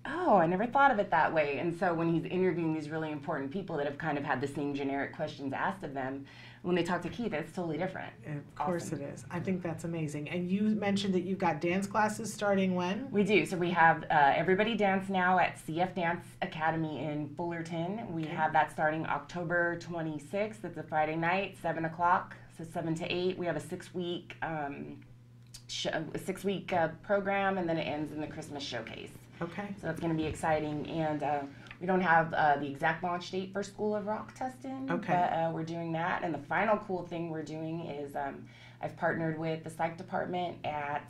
oh, I never thought of it that way. And so when he's interviewing these really important people that have kind of had the same generic questions asked of them, when they talk to Keith, it's totally different. Of course it is. I think that's amazing. And you mentioned that you've got dance classes starting when? We do. So we have Everybody Dance now at CF Dance Academy in Fullerton. We have that starting October 26th. It's a Friday night, 7 o'clock, so 7 to 8. We have a 6-week program, and then it ends in the Christmas showcase. Okay. So it's going to be exciting. And we don't have the exact launch date for School of Rock Tustin, but we're doing that. And the final cool thing we're doing is I've partnered with the psych department at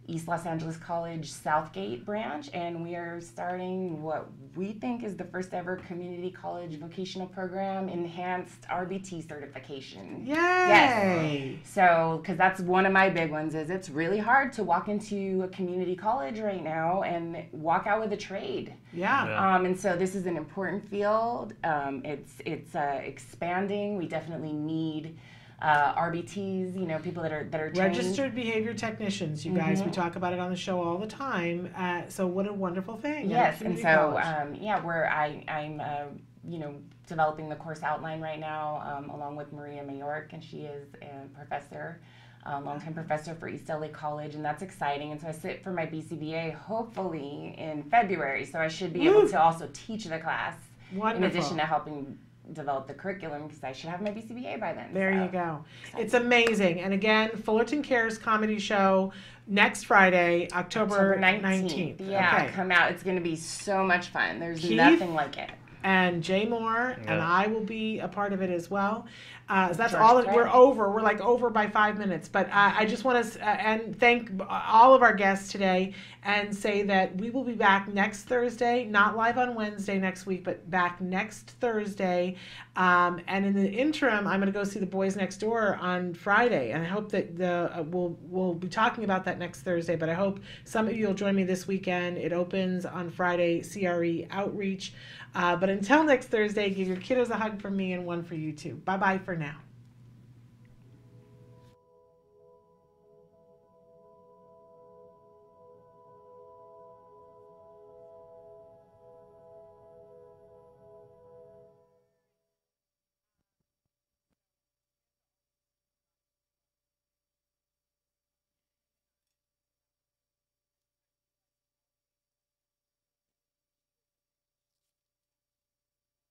East Los Angeles College Southgate branch, and we are starting what we think is the first ever community college vocational program, enhanced RBT certification. Yay! Yes. So, because that's one of my big ones, is it's really hard to walk into a community college right now and walk out with a trade. Yeah. And so this is an important field. It's expanding. We definitely need RBTs, people that are trained. Registered behavior technicians, you guys. We talk about it on the show all the time. So what a wonderful thing. Yes, and so I'm developing the course outline right now along with Maria Mayork, and she is a professor, longtime professor for East LA College, and that's exciting. And so I sit for my BCBA hopefully in February, so I should be able to also teach the class. Wonderful. In addition to helping develop the curriculum because I should have my BCBA by then. There you go. It's amazing. And again, Fullerton Cares comedy show next Friday, October 19th. Yeah, okay. Come out. It's going to be so much fun. There's nothing like it. And Jay Moore and I will be a part of it as well. That's George all. Trey. We're over. We're like over by 5 minutes. But I just want to and thank all of our guests today and say that we will be back next Thursday, not live on Wednesday next week, but back next Thursday. And in the interim, I'm going to go see The Boys Next Door on Friday. And I hope that we'll be talking about that next Thursday. But I hope some of you will join me this weekend. It opens on Friday, CRE Outreach. But until next Thursday, give your kiddos a hug from me and one for you too. Bye-bye for now.